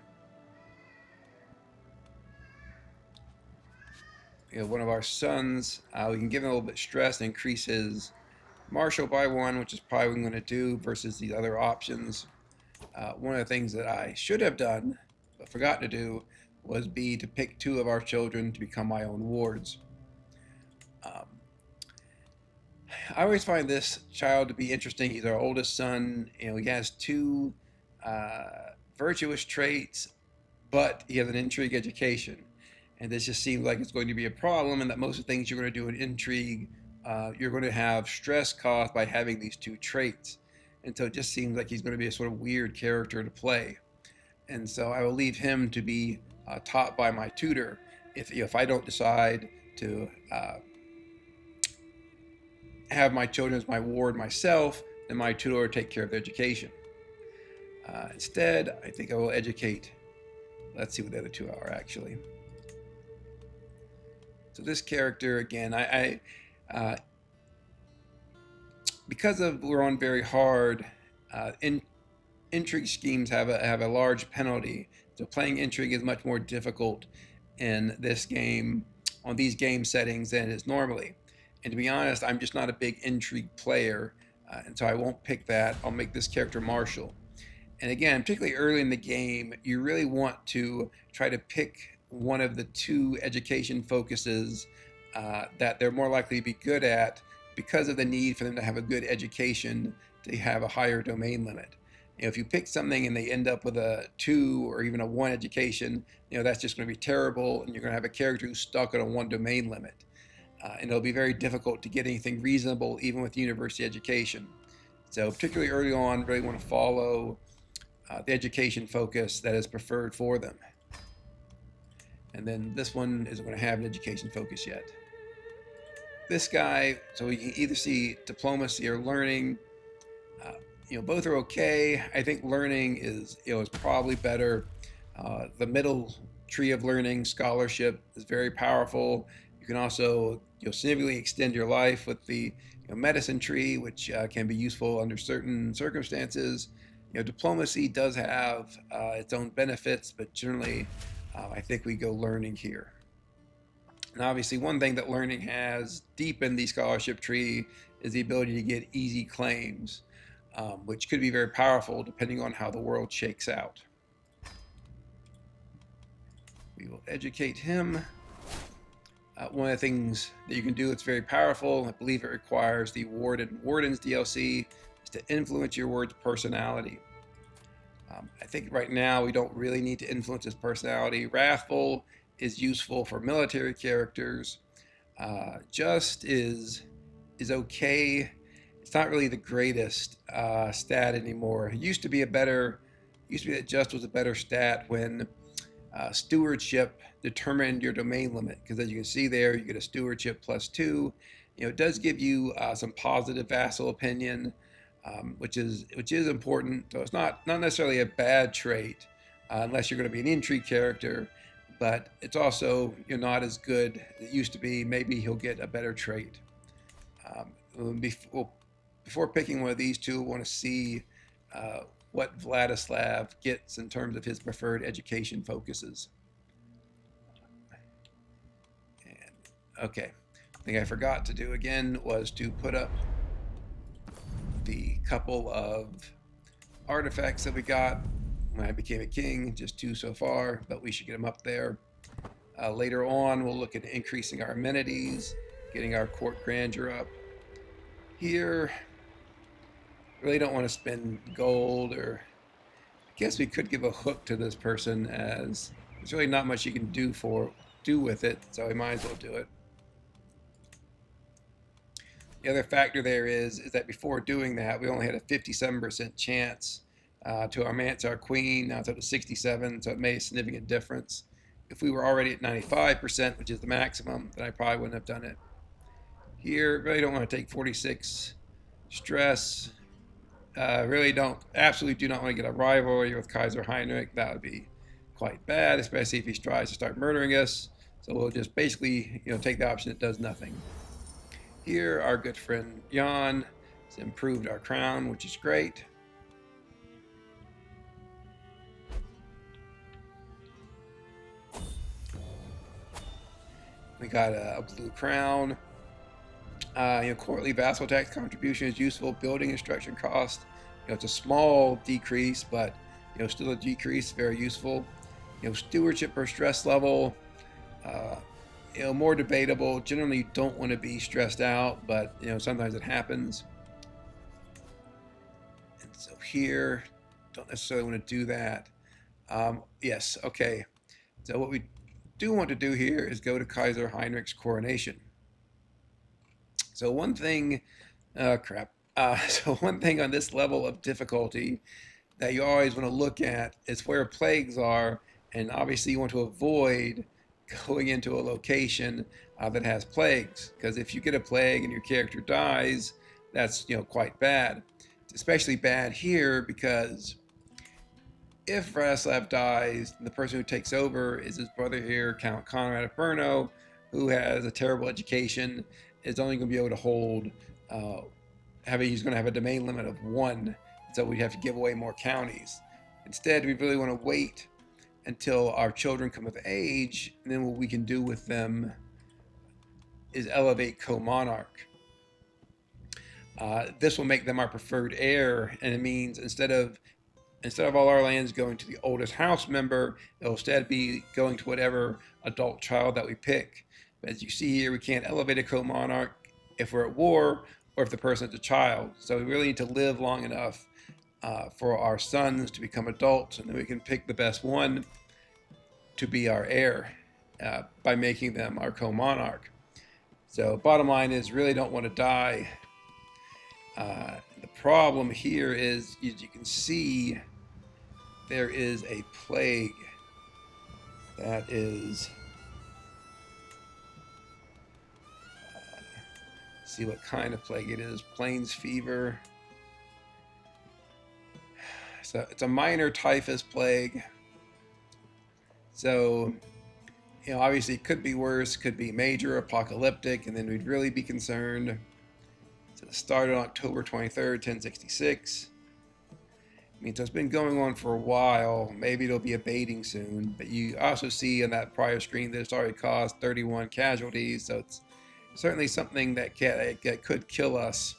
one of our sons, we can give him a little bit of stress and increase his martial by 1, which is probably what I'm going to do versus the other options. One of the things that I should have done, but forgot to do, was to pick 2 of our children to become my own wards. I always find this child to be interesting. He's our oldest son. He has 2 virtuous traits, but he has an intrigue education. And this just seems like it's going to be a problem, and that most of the things you're going to do in intrigue, you're going to have stress caused by having these 2 traits. And so it just seems like he's going to be a sort of weird character to play. And so I will leave him to be taught by my tutor. If I don't decide to have my children as my ward myself, then my tutor will take care of their education. Instead, I think I will educate. Let's see what the other 2 are actually. So this character, again, because we're on very hard, intrigue schemes have a large penalty. So playing intrigue is much more difficult in this game, on these game settings, than it is normally. And to be honest, I'm just not a big intrigue player, and so I won't pick that. I'll make this character martial. And again, particularly early in the game, you really want to try to pick one of the 2 education focuses that they're more likely to be good at, because of the need for them to have a good education to have a higher domain limit. If you pick something and they end up with a 2 or even a 1 education, that's just going to be terrible, and you're going to have a character who's stuck on a 1 domain limit. And it'll be very difficult to get anything reasonable, even with university education. So particularly early on, really want to follow the education focus that is preferred for them. And then this one isn't going to have an education focus yet. This guy, so we can either see diplomacy or learning. Both are okay. I think learning is probably better. The middle tree of learning, scholarship, is very powerful. You can also significantly extend your life with the medicine tree, which can be useful under certain circumstances. Diplomacy does have its own benefits, but generally I think we go learning here. And obviously one thing that learning has deep in the scholarship tree is the ability to get easy claims, which could be very powerful depending on how the world shakes out. We will educate him. One of the things that you can do that's very powerful, I believe it requires the Warden's DLC, is to influence your ward's personality. I think right now we don't really need to influence his personality. Wrathful is useful for military characters. Just is okay. It's not really the greatest stat anymore. It used to be that just was a better stat when stewardship determined your domain limit, because as you can see there, you get a stewardship +2. It does give you some positive vassal opinion, which is important. So it's not necessarily a bad trait unless you're going to be an intrigue character, but it's also not as good as it used to be. Maybe he'll get a better trait. Before picking one of these 2, I want to see what Vladislav gets in terms of his preferred education focuses. And, okay, the thing I forgot to do again was to put up the couple of artifacts that we got when I became a king. Just 2 so far, but we should get them up there. Later on, we'll look at increasing our amenities, getting our court grandeur up. Here, really don't want to spend gold, or I guess we could give a hook to this person, as there's really not much you can do with it, so we might as well do it. The other factor there is that before doing that, we only had a 57% chance to romance our queen. Now it's up to 67, so it made a significant difference. If we were already at 95%, which is the maximum, then I probably wouldn't have done it. Here, really don't want to take 46 stress. Absolutely do not want to get a rivalry with Kaiser Heinrich. That would be quite bad, especially if he tries to start murdering us. So we'll just basically, take the option that does nothing. Here, our good friend Jan has improved our crown, which is great. We got a blue crown. Quarterly vassal tax contribution is useful. Building construction cost, it's a small decrease, but still a decrease, very useful. Stewardship per stress level, uh, more debatable. Generally, you don't want to be stressed out, but sometimes it happens. And so here, don't necessarily want to do that. Yes, okay. So what we do want to do here is go to Kaiser Heinrich's coronation. So one thing, crap. So one thing on this level of difficulty that you always want to look at is where plagues are, and obviously you want to avoid going into a location that has plagues, because if you get a plague and your character dies, that's quite bad. It's especially bad here because if Radoslav dies, the person who takes over is his brother here, Count Conrad of Brno, who has a terrible education, is only going to be able to hold, he's going to have a domain limit of 1, so we'd have to give away more counties. Instead, we really want to wait until our children come of age, and then what we can do with them is elevate co-monarch. This will make them our preferred heir, and it means instead of all our lands going to the oldest house member, it'll instead be going to whatever adult child that we pick. But as you see here, we can't elevate a co-monarch if we're at war or if the person's a child. So we really need to live long enough for our sons to become adults, and then we can pick the best one to be our heir by making them our co-monarch. So bottom line is, really don't want to die. The problem here is, as you can see, there is a plague that is, see what kind of plague it is. Plains fever. So it's a minor typhus plague. So, obviously it could be worse, could be major, apocalyptic, and then we'd really be concerned. So it started on October 23rd, 1066. I mean, so it's been going on for a while. Maybe it'll be abating soon. But you also see on that prior screen that it's already caused 31 casualties. So it's certainly something that could kill us.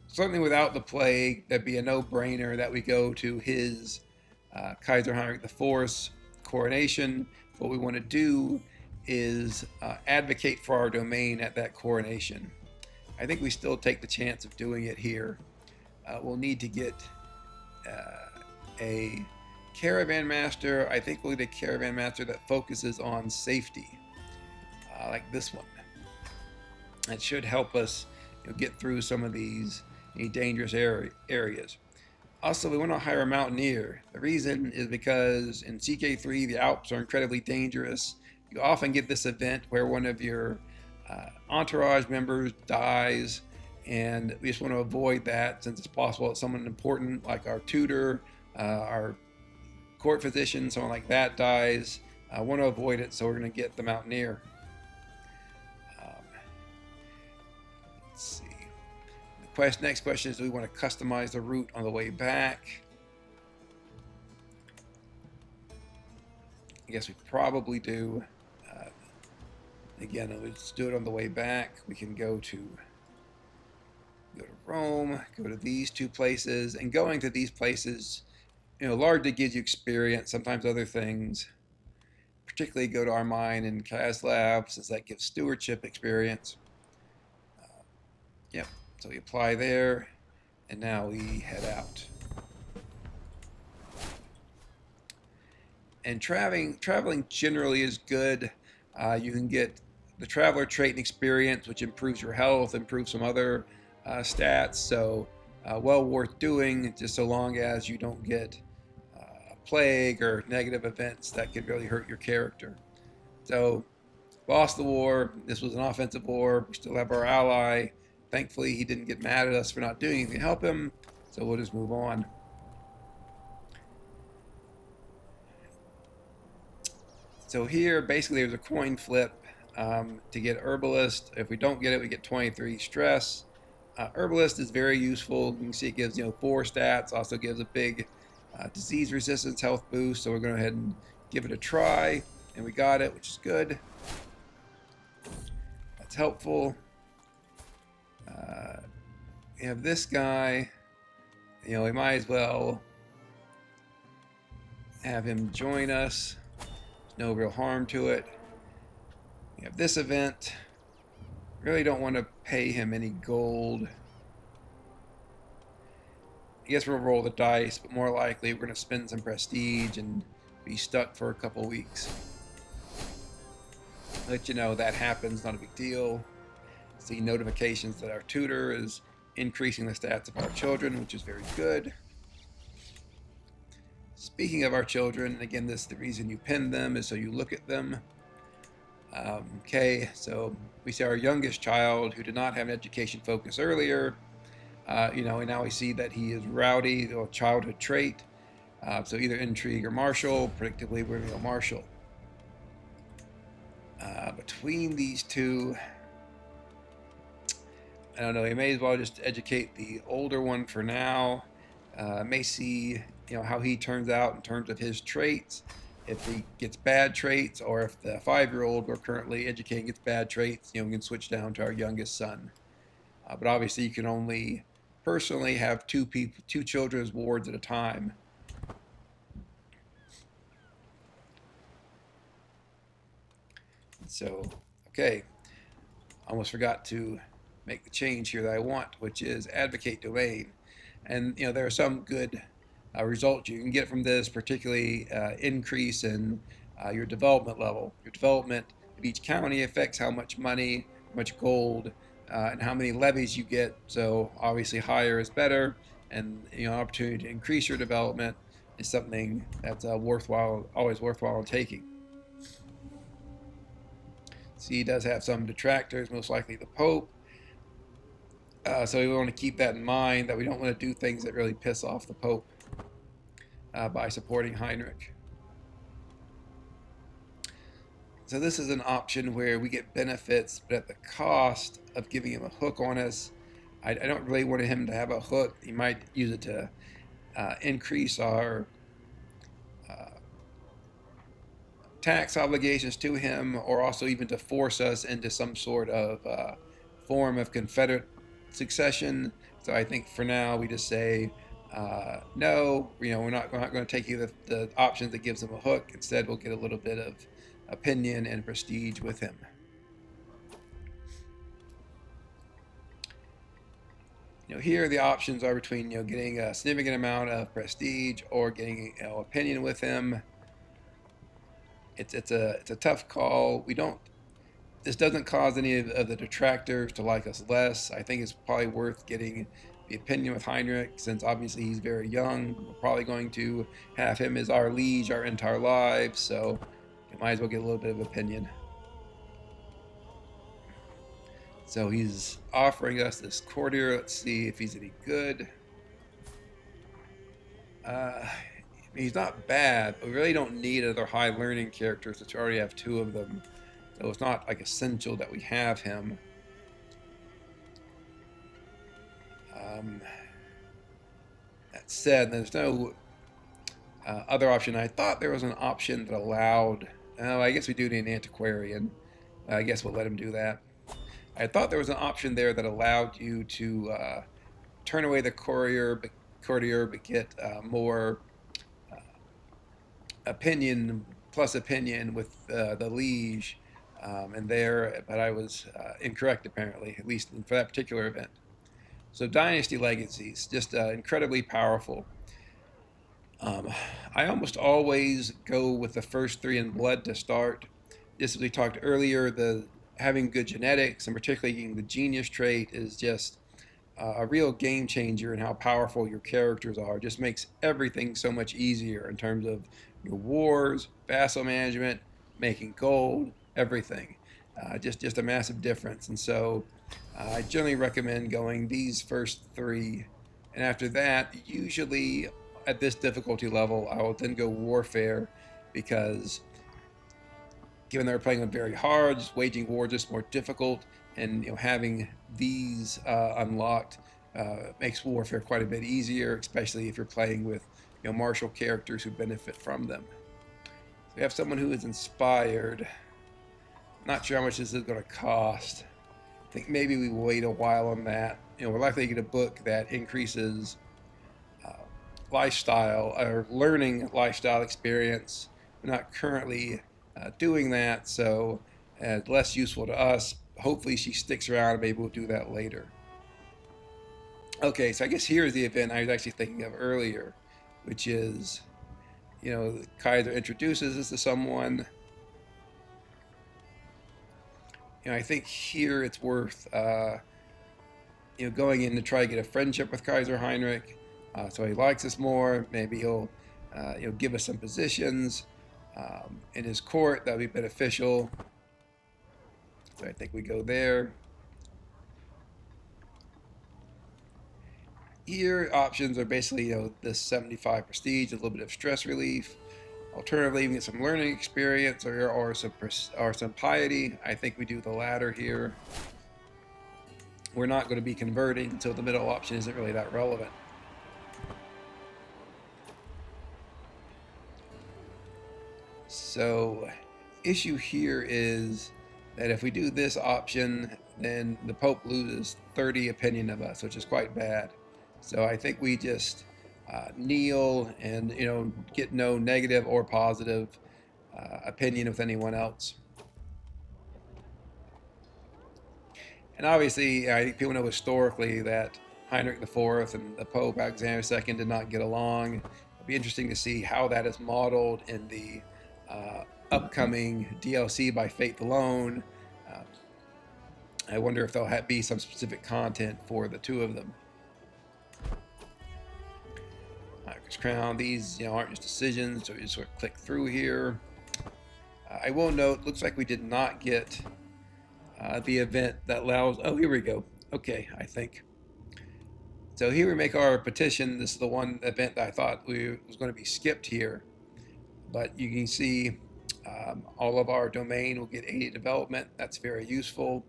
Certainly without the plague, that'd be a no-brainer that we go to his Kaiser Heinrich IV's coronation. What we want to do is advocate for our domain at that coronation. I think we still take the chance of doing it here. We'll need to get a caravan master. I think we'll get a caravan master that focuses on safety, like this one. That should help us get through some of these dangerous areas. Also, we want to hire a mountaineer. The reason is because in CK3, the Alps are incredibly dangerous. You often get this event where one of your entourage members dies, and we just want to avoid that since it's possible that someone important like our tutor, our court physician, someone like that dies. I want to avoid it, so we're going to get the mountaineer. Let's see. Next question is, do we want to customize the route on the way back? I guess we probably do. Again, let's do it on the way back. We can go to Rome, go to these two places, and going to these places, largely gives you experience, sometimes other things. Particularly go to our mine in Kaslav, since that gives stewardship experience. Yep. So we apply there, and now we head out. And traveling generally is good. You can get the traveler trait and experience, which improves your health, improves some other stats. So well worth doing, just so long as you don't get a plague or negative events that could really hurt your character. So lost the war. This was an offensive war. We still have our ally. Thankfully, he didn't get mad at us for not doing anything to help him, so we'll just move on. So here, basically, there's a coin flip to get Herbalist. If we don't get it, we get 23 stress. Herbalist is very useful. You can see it gives 4 stats. Also gives a big disease resistance health boost. So we're going to go ahead and give it a try. And we got it, which is good. That's helpful. We have this guy. You know, we might as well have him join us. There's no real harm to it. We have this event. Really don't want to pay him any gold. I guess we'll roll the dice, but more likely we're going to spend some prestige and be stuck for a couple weeks. Let you know that happens, not a big deal. See notifications that our tutor is increasing the stats of our children, which is very good. Speaking of our children, again, this is the reason you pin them, is so you look at them. Okay, so we see our youngest child who did not have an education focus earlier. You know, and now we see that he is rowdy, a childhood trait. So either intrigue or martial. Predictably, we're going to go martial. Between these two, I don't know. We may as well just educate the older one for now. May see, you know, how he turns out in terms of his traits. If he gets bad traits, or if the 5-year-old we're currently educating gets bad traits, you know, we can switch down to our youngest son. But obviously, you can only personally have two children as wards at a time. So, okay, almost forgot to make the change here that I want, which is advocate domain. And you know, there are some good results you can get from this, particularly increase in your development level. Your development of each county affects how much money, how much gold, and how many levies you get. So obviously higher is better, and you know, opportunity to increase your development is something that's worthwhile, always worthwhile taking. So he does have some detractors, most likely the Pope. So we want to keep that in mind, that we don't want to do things that really piss off the Pope by supporting Heinrich. So this is an option where we get benefits, but at the cost of giving him a hook on us. I don't really want him to have a hook. He might use it to increase our tax obligations to him, or also even to force us into some sort of form of Confederate succession. So I think for now we just say no. You know, we're not going to take either the options that gives him a hook. Instead, we'll get a little bit of opinion and prestige with him. You know, here the options are between, you know, getting a significant amount of prestige or getting, you know, opinion with him. It's a tough call. This doesn't cause any of the detractors to like us less. I think it's probably worth getting the opinion with Heinrich, since obviously he's very young. We're probably going to have him as our liege our entire lives, so we might as well get a little bit of opinion. So he's offering us this courtier. Let's see if he's any good. He's not bad, but we really don't need other high learning characters, which we already have 2 of them. So it's not like essential that we have him. That said, there's no other option. I thought there was an option that allowed. I guess we do need an antiquarian. I guess we'll let him do that. I thought there was an option there that allowed you to turn away the courtier, but get more opinion plus opinion with the liege, and there. But I was incorrect apparently, at least for that particular event. So Dynasty Legacies, just incredibly powerful. I almost always go with the first 3 in blood to start. Just as we talked earlier, the having good genetics and particularly getting the genius trait is just a real game changer in how powerful your characters are. It just makes everything so much easier in terms of your wars, vassal management, making gold, everything. Just a massive difference. And so I generally recommend going these first 3. And after that, usually at this difficulty level, I will then go warfare, because given that we're playing on very hard, just waging war just more difficult, and you know, having these unlocked makes warfare quite a bit easier, especially if you're playing with, you know, martial characters who benefit from them. we have someone who is inspired. Not sure how much this is going to cost. I think maybe we wait a while on that. We're likely to get a book that increases lifestyle or learning lifestyle experience. We're not currently doing that, so less useful to us. Hopefully she sticks around and maybe we'll do that later. Okay, so I guess here's the event I was actually thinking of earlier, which is, Kaiser introduces us to someone. I think here it's worth, going in to try to get a friendship with Kaiser Heinrich. So he likes us more. Maybe he'll, give us some positions in his court. That'll be beneficial. So I think we go there. Here, options are basically, this 75 prestige, a little bit of stress relief. Alternatively, you can get some learning experience or some piety. I think we do the latter here. We're not going to be converting, so the middle option isn't really that relevant. So, issue here is that if we do this option, then the Pope loses 30 opinion of us, which is quite bad. So I think we just kneel and get no negative or positive opinion with anyone else. And obviously, I think people know historically that Heinrich IV and the Pope Alexander II did not get along. It'll be interesting to see how that is modeled in the upcoming DLC by Faith Alone. I wonder if there'll be some specific content for the two of them. Crown, these aren't just decisions, so we just sort of click through here. I will note, looks like we did not get the event that allows, oh, here we go. Okay, I think. So here we make our petition. This is the one event that I thought was going to be skipped here. But you can see all of our domain will get 80 development. That's very useful.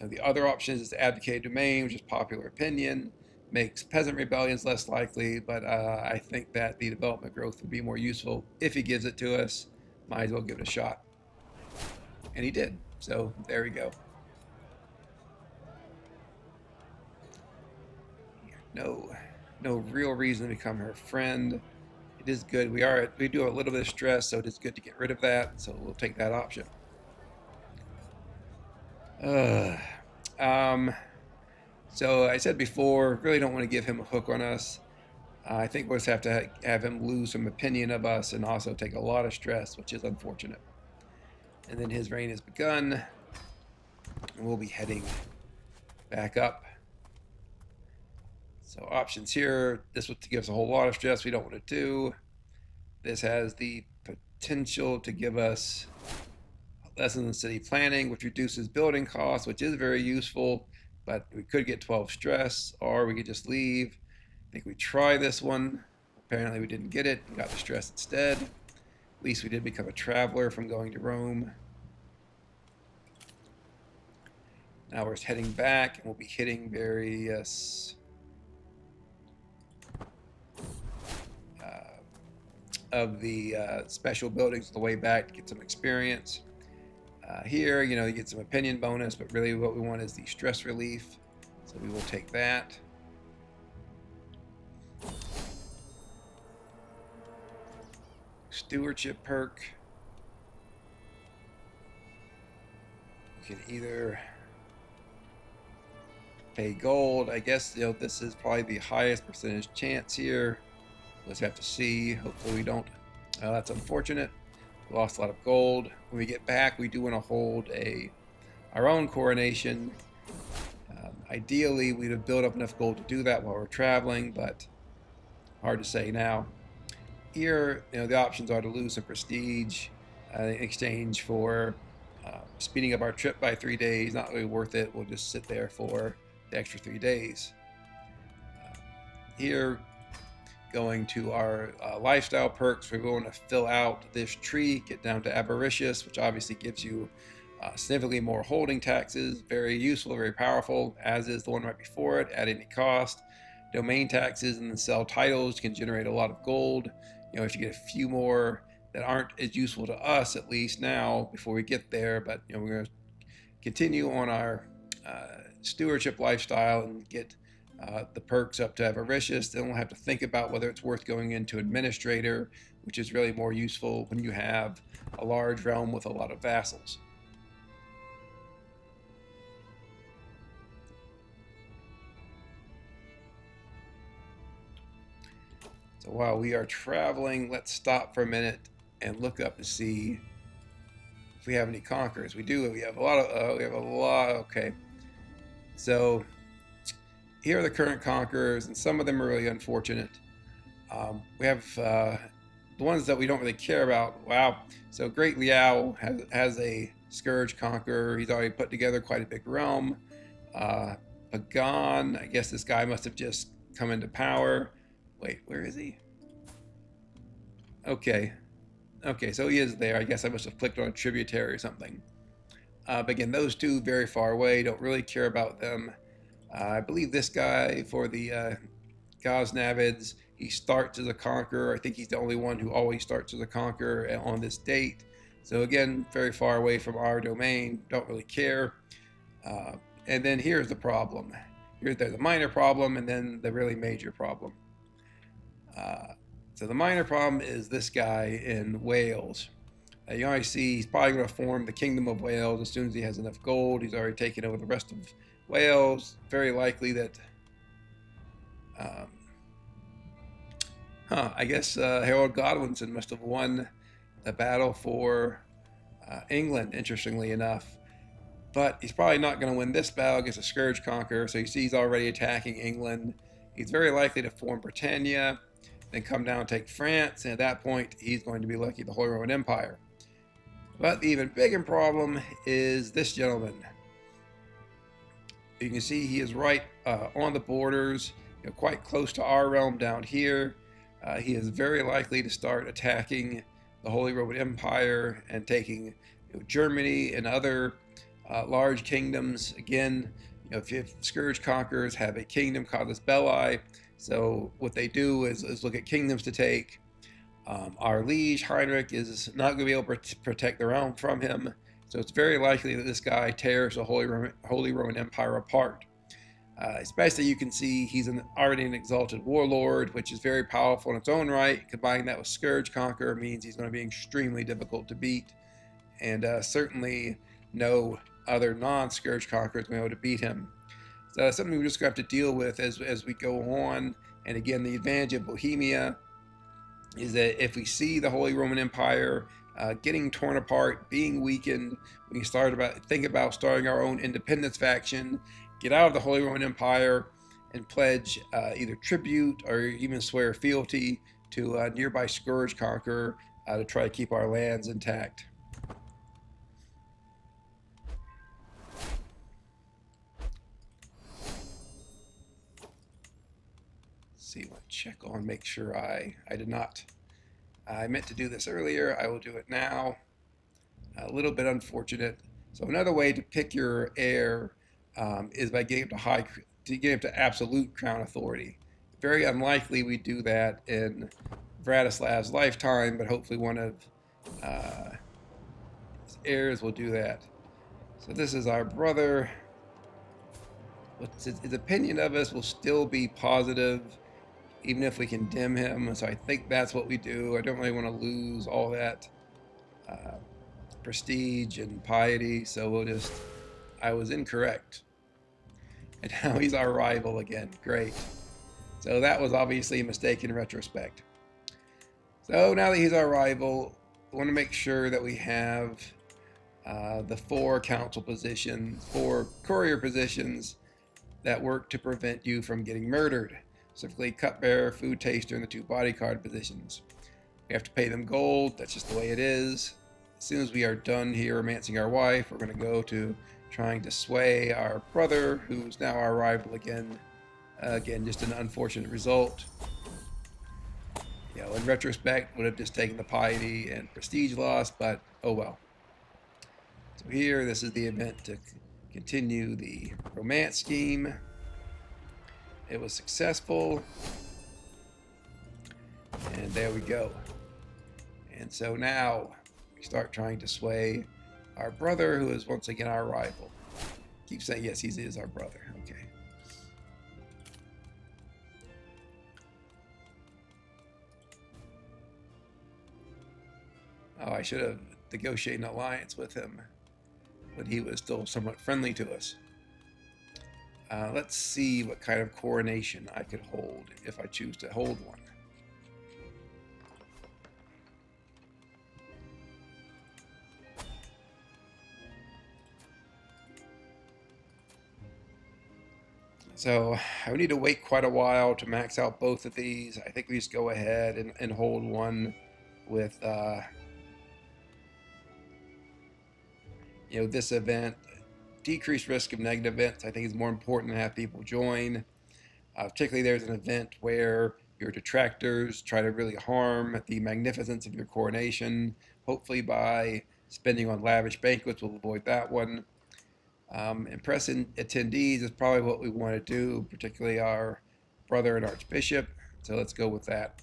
The other option is to advocate domain, which is popular opinion. Makes peasant rebellions less likely, but I think that the development growth would be more useful if he gives it to us. Might as well give it a shot. And he did. So there we go. No real reason to become her friend. It is good. We do a little bit of stress, so it is good to get rid of that. So we'll take that option. So I said before, really don't want to give him a hook on us. I think we'll just have to have him lose some opinion of us and also take a lot of stress, which is unfortunate. And then his reign has begun, and we'll be heading back up. So options here, this would give us a whole lot of stress we don't want to do. This has the potential to give us lessons in city planning, which reduces building costs, which is very useful, but we could get 12 stress, or we could just leave. I think we try this one. Apparently we didn't get it, we got the stress instead. At least we did become a traveler from going to Rome. Now we're heading back, and we'll be hitting various of the special buildings on the way back to get some experience. Here, you get some opinion bonus, but really what we want is the stress relief. So we will take that. Stewardship perk. You can either pay gold. I guess this is probably the highest percentage chance here. Let's have to see. Hopefully we don't. That's unfortunate. We lost a lot of gold. When we get back, we do want to hold our own coronation. Ideally, we'd have built up enough gold to do that while we're traveling, but hard to say now. Here, the options are to lose some prestige in exchange for speeding up our trip by 3 days. Not really worth it. We'll just sit there for the extra 3 days. Here, going to our lifestyle perks, we're going to fill out this tree, get down to avaricious, which obviously gives you significantly more holding taxes. Very useful, very powerful, as is the one right before it, at any cost. Domain taxes and then sell titles can generate a lot of gold. If you get a few more that aren't as useful to us, at least now, before we get there. But we're going to continue on our stewardship lifestyle and get the perks up to avaricious. Then we'll have to think about whether it's worth going into administrator, which is really more useful when you have a large realm with a lot of vassals. So while we are traveling, let's stop for a minute and look up to see if we have any conquerors. We do. We have a lot of. Okay. So here are the current conquerors, and some of them are really unfortunate. We have the ones that we don't really care about. Wow. So Great Liao has a scourge conqueror. He's already put together quite a big realm. Pagan, I guess this guy must have just come into power. Wait, where is he? Okay. Okay, so he is there. I guess I must have clicked on a tributary or something. But again, those two very far away. Don't really care about them. I believe this guy for the Ghaznavids, he starts as a conqueror. I think he's the only one who always starts as a conqueror on this date. So again, very far away from our domain. Don't really care. And then here's the problem. There's a minor problem and then the really major problem. So the minor problem is this guy in Wales. You already see he's probably going to form the Kingdom of Wales as soon as he has enough gold. He's already taken over the rest of Wales. Very likely that... I guess Harold Godwinson must have won the battle for England, interestingly enough. But he's probably not going to win this battle against a Scourge Conqueror, so you see he's already attacking England. He's very likely to form Britannia, then come down and take France, and at that point, he's going to be lucky the Holy Roman Empire. But the even bigger problem is this gentleman. You can see he is right on the borders, quite close to our realm down here. He is very likely to start attacking the Holy Roman Empire and taking Germany and other large kingdoms. Again, if Scourge Conquerors have a kingdom casus belli, so what they do is look at kingdoms to take. Our liege Heinrich is not going to be able to protect the realm from him, so it's very likely that this guy tears the Holy Roman Empire apart. Especially you can see he's already an exalted warlord, which is very powerful in its own right. Combining that with Scourge Conqueror means he's going to be extremely difficult to beat, and certainly no other non-Scourge Conqueror is going to be able to beat him. So that's something we're just going to have to deal with as we go on. And again, the advantage of Bohemia is that if we see the Holy Roman Empire getting torn apart, being weakened, we can think about starting our own independence faction, get out of the Holy Roman Empire, and pledge either tribute or even swear fealty to a nearby Scourge Conqueror to try to keep our lands intact. See, we'll check on, make sure I did not. I meant to do this earlier. I will do it now. A little bit unfortunate. So another way to pick your heir is by getting him to absolute crown authority. Very unlikely we do that in Vradislav's lifetime, but hopefully one of his heirs will do that. So this is our brother. His opinion of us will still be positive, even if we condemn him. So I think that's what we do. I don't really want to lose all that prestige and piety, so we'll just... I was incorrect. And now he's our rival again. Great. So that was obviously a mistake in retrospect. So now that he's our rival, we want to make sure that we have the 4 council positions, 4 courier positions that work to prevent you from getting murdered. Specifically, cupbearer, food taster, and the 2 bodyguard positions. We have to pay them gold. That's just the way it is. As soon as we are done here romancing our wife, we're going to go to trying to sway our brother, who's now our rival again. Again, just an unfortunate result. In retrospect, would have just taken the piety and prestige loss, but oh well. So here, this is the event to continue the romance scheme. It was successful. And there we go. And so now we start trying to sway our brother, who is once again our rival. Keep saying yes, he is our brother. Okay. Oh, I should have negotiated an alliance with him when he was still somewhat friendly to us. Let's see what kind of coronation I could hold if I choose to hold one. So I would need to wait quite a while to max out both of these. I think we just go ahead and hold one with this event. Decreased risk of negative events I think is more important than have people join. Particularly there's an event where your detractors try to really harm the magnificence of your coronation. Hopefully by spending on lavish banquets we'll avoid that one. Impressing attendees is probably what we want to do, particularly our brother and archbishop. So let's go with that.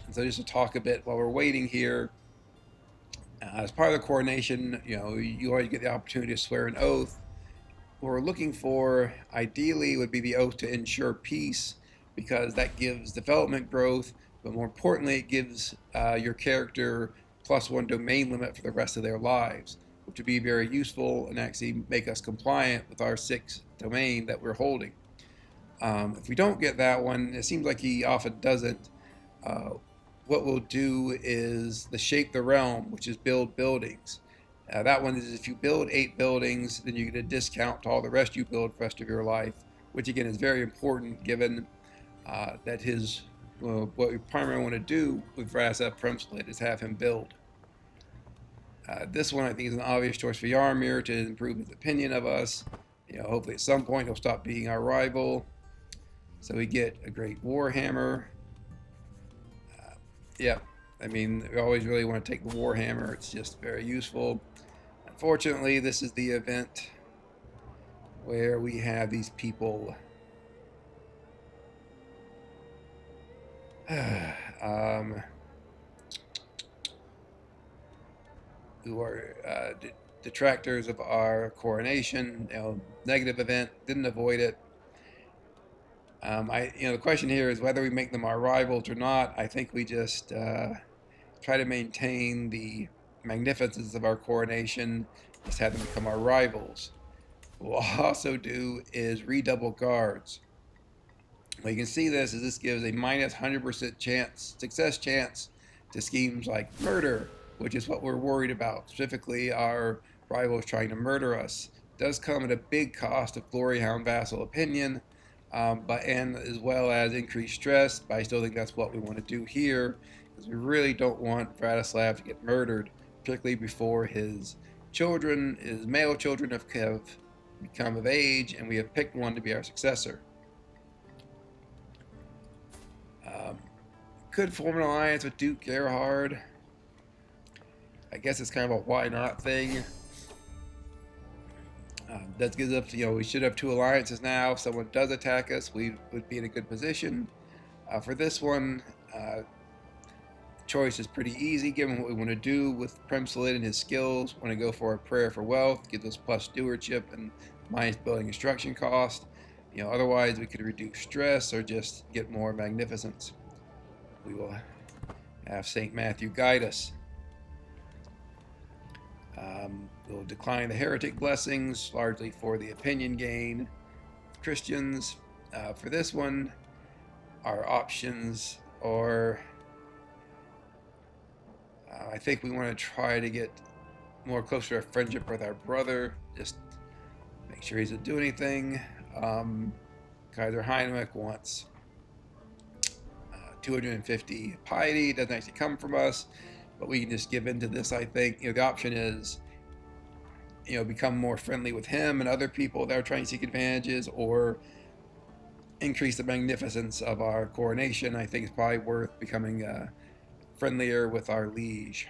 And so just to talk a bit while we're waiting here, as part of the coronation, you always get the opportunity to swear an oath. What we're looking for, ideally, would be the oath to ensure peace, because that gives development growth, but more importantly, it gives your character +1 domain limit for the rest of their lives, which would be very useful and actually make us compliant with our 6th domain that we're holding. If we don't get that one, it seems like he often doesn't. What we'll do is the shape the realm, which is build buildings. That one is if you build 8 buildings, then you get a discount to all the rest you build for the rest of your life, which again is very important given that what we primarily want to do with Vrasa Premslit is have him build. This one I think is an obvious choice for Yarmir to improve his opinion of us. Hopefully at some point he'll stop being our rival. So we get a great Warhammer. Yeah, I mean, we always really want to take the Warhammer. It's just very useful. Unfortunately, this is the event where we have these people who are detractors of our coronation. Negative event, didn't avoid it. The question here is whether we make them our rivals or not. I think we just try to maintain the magnificence of our coronation, just have them become our rivals. What we'll also do is redouble guards. Well, you can see this gives a minus 100% success chance to schemes like murder, which is what we're worried about. Specifically, our rivals trying to murder us. It does come at a big cost of Glory Hound vassal opinion, and as well as increased stress. But I still think that's what we want to do here, because we really don't want Vratislav to get murdered, particularly before his male children have become of age, and we have picked one to be our successor. Could form an alliance with Duke Gerhard. I guess it's kind of a why not thing. That gives us, we should have 2 alliances now. If someone does attack us, we would be in a good position. For this one, choice is pretty easy given what we want to do with Premslit and his skills. Want to go for a prayer for wealth, gives us plus stewardship and minus building construction cost. Otherwise we could reduce stress or just get more magnificence. We will have St. Matthew guide us. We'll decline the heretic blessings, largely for the opinion gain. Christians, for this one, our options are, I think we want to try to get more closer to a friendship with our brother, just make sure he doesn't do anything. Kaiser Heinrich wants 250 piety. It doesn't actually come from us, but we can just give into this. I think the option is become more friendly with him and other people that are trying to seek advantages, or increase the magnificence of our coronation. I think it's probably worth becoming friendlier with our liege.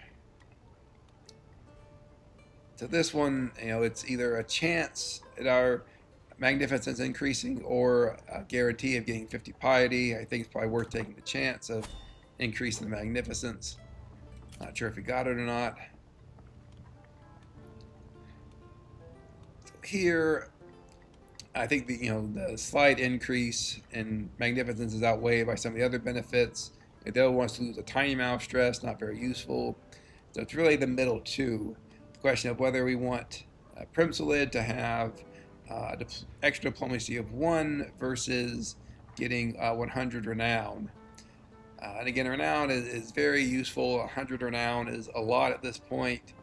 So this one, it's either a chance at our magnificence increasing or a guarantee of getting 50 piety. I think it's probably worth taking the chance of increasing the magnificence. Not sure if he got it or not. So here, I think the slight increase in magnificence is outweighed by some of the other benefits. The other wants to lose a tiny amount of stress, not very useful. So it's really the middle two. The question of whether we want Primsolid to have extra diplomacy of 1 versus getting 100 renown. And again, renown is very useful. 100 renown is a lot at this point.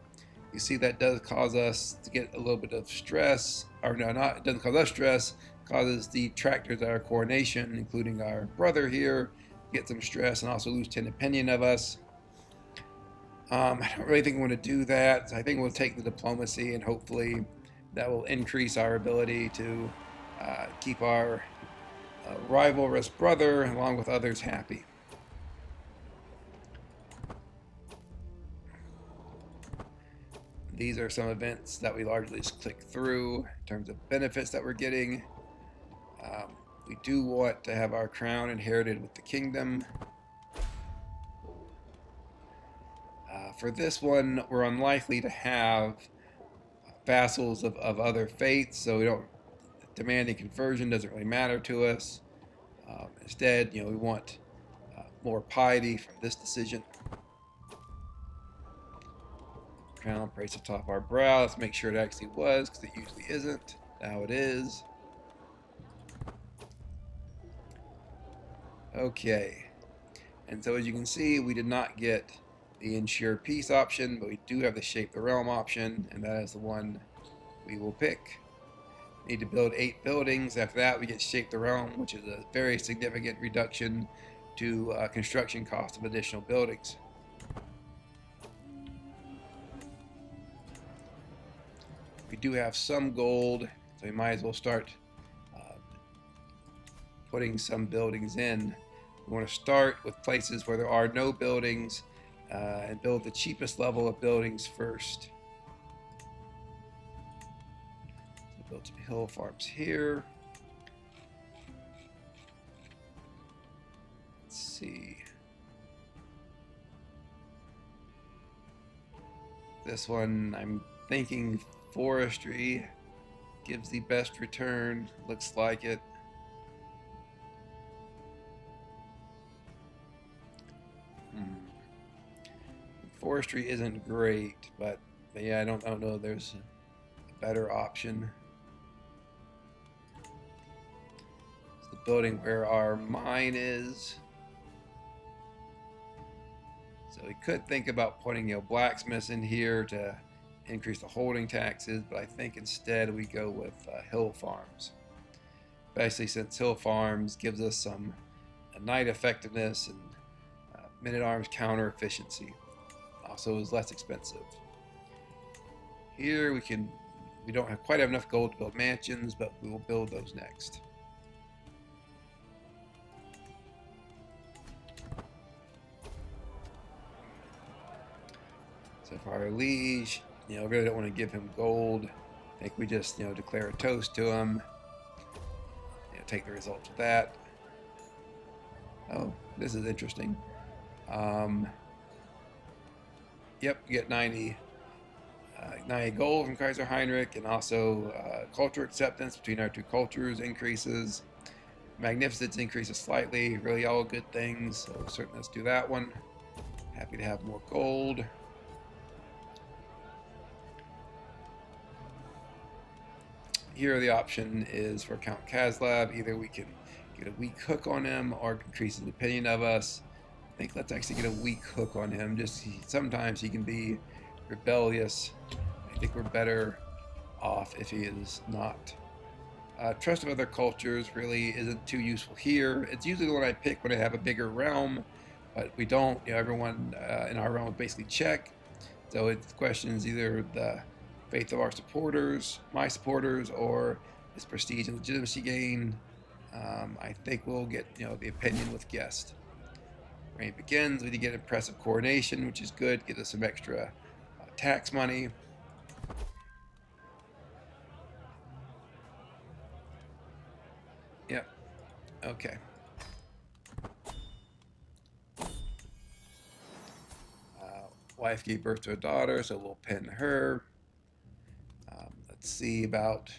You see that does cause us to get a little bit of stress, or no, it doesn't cause us stress, causes the detractors at our coronation, including our brother here, get some stress and also lose 10 opinion of us. I don't really think we want to do that. So I think we'll take the diplomacy, and hopefully that will increase our ability to keep our rivalrous brother, along with others, happy. These are some events that we largely just click through in terms of benefits that we're getting. We do want to have our crown inherited with the kingdom. For this one, we're unlikely to have vassals of other faiths, so we don't demanding conversion doesn't really matter to us. Instead, we want more piety from this decision. Crown prays atop our brow. Let's make sure it actually was, because it usually isn't. Now it is. Okay. And so as you can see, we did not get the ensure peace option, but we do have the shape the realm option, and that is the one we will pick. Need to build 8 buildings. After that, we get shape the realm, which is a very significant reduction to construction cost of additional buildings. We do have some gold, so we might as well start putting some buildings in. We want to start with places where there are no buildings and build the cheapest level of buildings first. So build some hill farms here. Let's see. This one, I'm thinking forestry gives the best return. Looks like it. Forestry isn't great, but yeah, I don't know. There's a better option. It's the building where our mine is. So we could think about putting blacksmiths in here to increase the holding taxes, but I think instead we go with hill farms, especially since hill farms gives us some knight effectiveness and men-at-arms counter efficiency. Also is less expensive. Here we don't quite have enough gold to build mansions, but we will build those next. So for our liege, really don't want to give him gold. I think we just, declare a toast to him. Take the results of that. Oh, this is interesting. Yep, you get 90 gold from Kaiser Heinrich, and also culture acceptance between our two cultures increases. Magnificence increases slightly. Really all good things, so certainly let's do that one. Happy to have more gold. Here the option is for Count Kazlav. Either we can get a weak hook on him or increase his opinion of us. I think let's actually get a weak hook on him. Sometimes he can be rebellious. I think we're better off if he is not. Trust of other cultures really isn't too useful here. It's usually the one I pick when I have a bigger realm, but we don't. Everyone in our realm is basically Czech. So the question is either the faith of our supporters, my supporters, or this prestige and legitimacy gain. I think we'll get the opinion with guest. Reign begins. We get impressive coronation, which is good. Get us some extra tax money. Yep. Okay. Wife gave birth to a daughter, so we'll pin her. Let's see about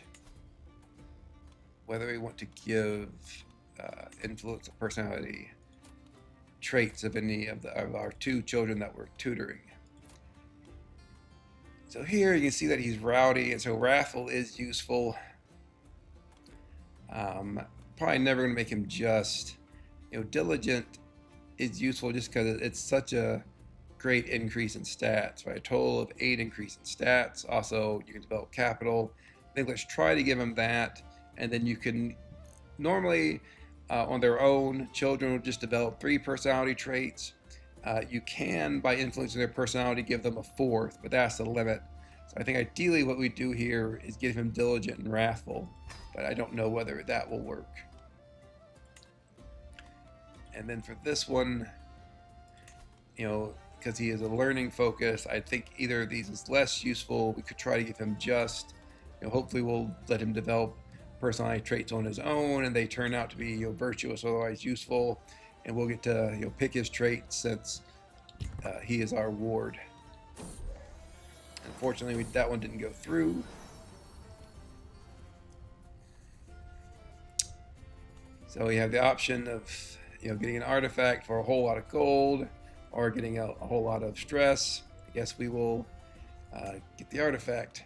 whether we want to give influence of personality traits of any of our two children that we're tutoring. So here you can see that he's rowdy, and so wrathful is useful. Probably never going to make him just. Diligent is useful just because it's such a great increase in stats, right? A total of 8 increase in stats. Also, you can develop capital. I think let's try to give him that, and then you can normally on their own, children will just develop 3 personality traits. You can, by influencing their personality, give them a 4th, but that's the limit. So I think ideally what we do here is give him diligent and wrathful, but I don't know whether that will work. And then for this one, because he is a learning focus, I think either of these is less useful. We could try to give him just, hopefully we'll let him develop personality traits on his own and they turn out to be virtuous, otherwise useful, and we'll get to pick his traits since he is our ward. Unfortunately, that one didn't go through. So we have the option of getting an artifact for a whole lot of gold, or getting a whole lot of stress. I guess we will get the artifact.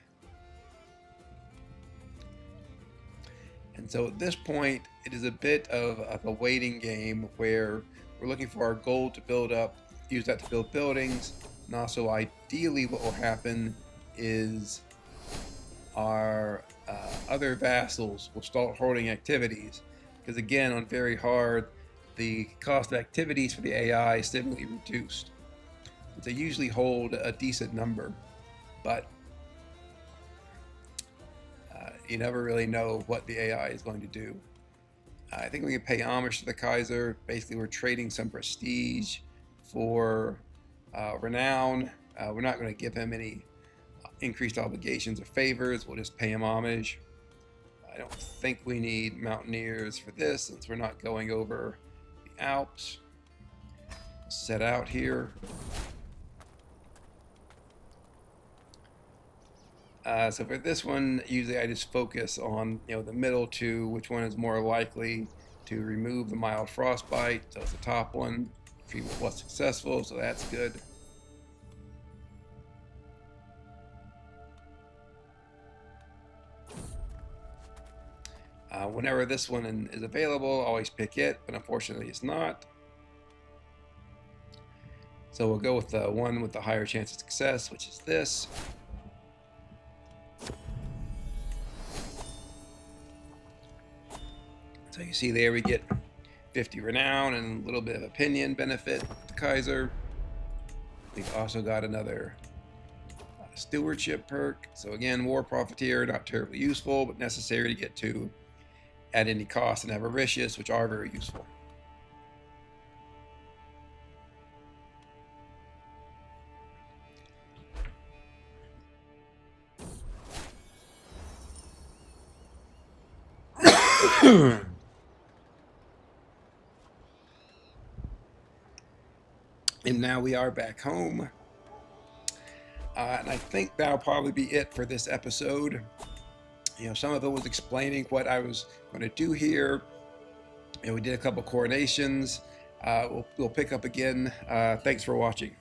And so at this point, it is a bit of a waiting game where we're looking for our gold to build up, use that to build buildings, and also ideally what will happen is our other vassals will start holding activities, because again, on very hard, the cost of activities for the AI is significantly reduced. They usually hold a decent number, but you never really know what the AI is going to do. I think we can pay homage to the Kaiser. Basically, we're trading some prestige for renown. We're not going to give him any increased obligations or favors. We'll just pay him homage. I don't think we need mountaineers for this since we're not going over the Alps. Set out here. So for this one, usually I just focus on the middle two, which one is more likely to remove the mild frostbite. So it's the top one. Treatment was successful, so that's good. Whenever this one is available, always pick it, but unfortunately it's not. So we'll go with the one with the higher chance of success, which is this. So you see there we get 50 renown and a little bit of opinion benefit with the Kaiser. We've also got another stewardship perk. So again, war profiteer, not terribly useful, but necessary to get to at any cost, and avaricious, which are very useful. And now we are back home. And I think that'll probably be it for this episode. Some of it was explaining what I was going to do here. We did a couple coronations. We'll pick up again. Thanks for watching.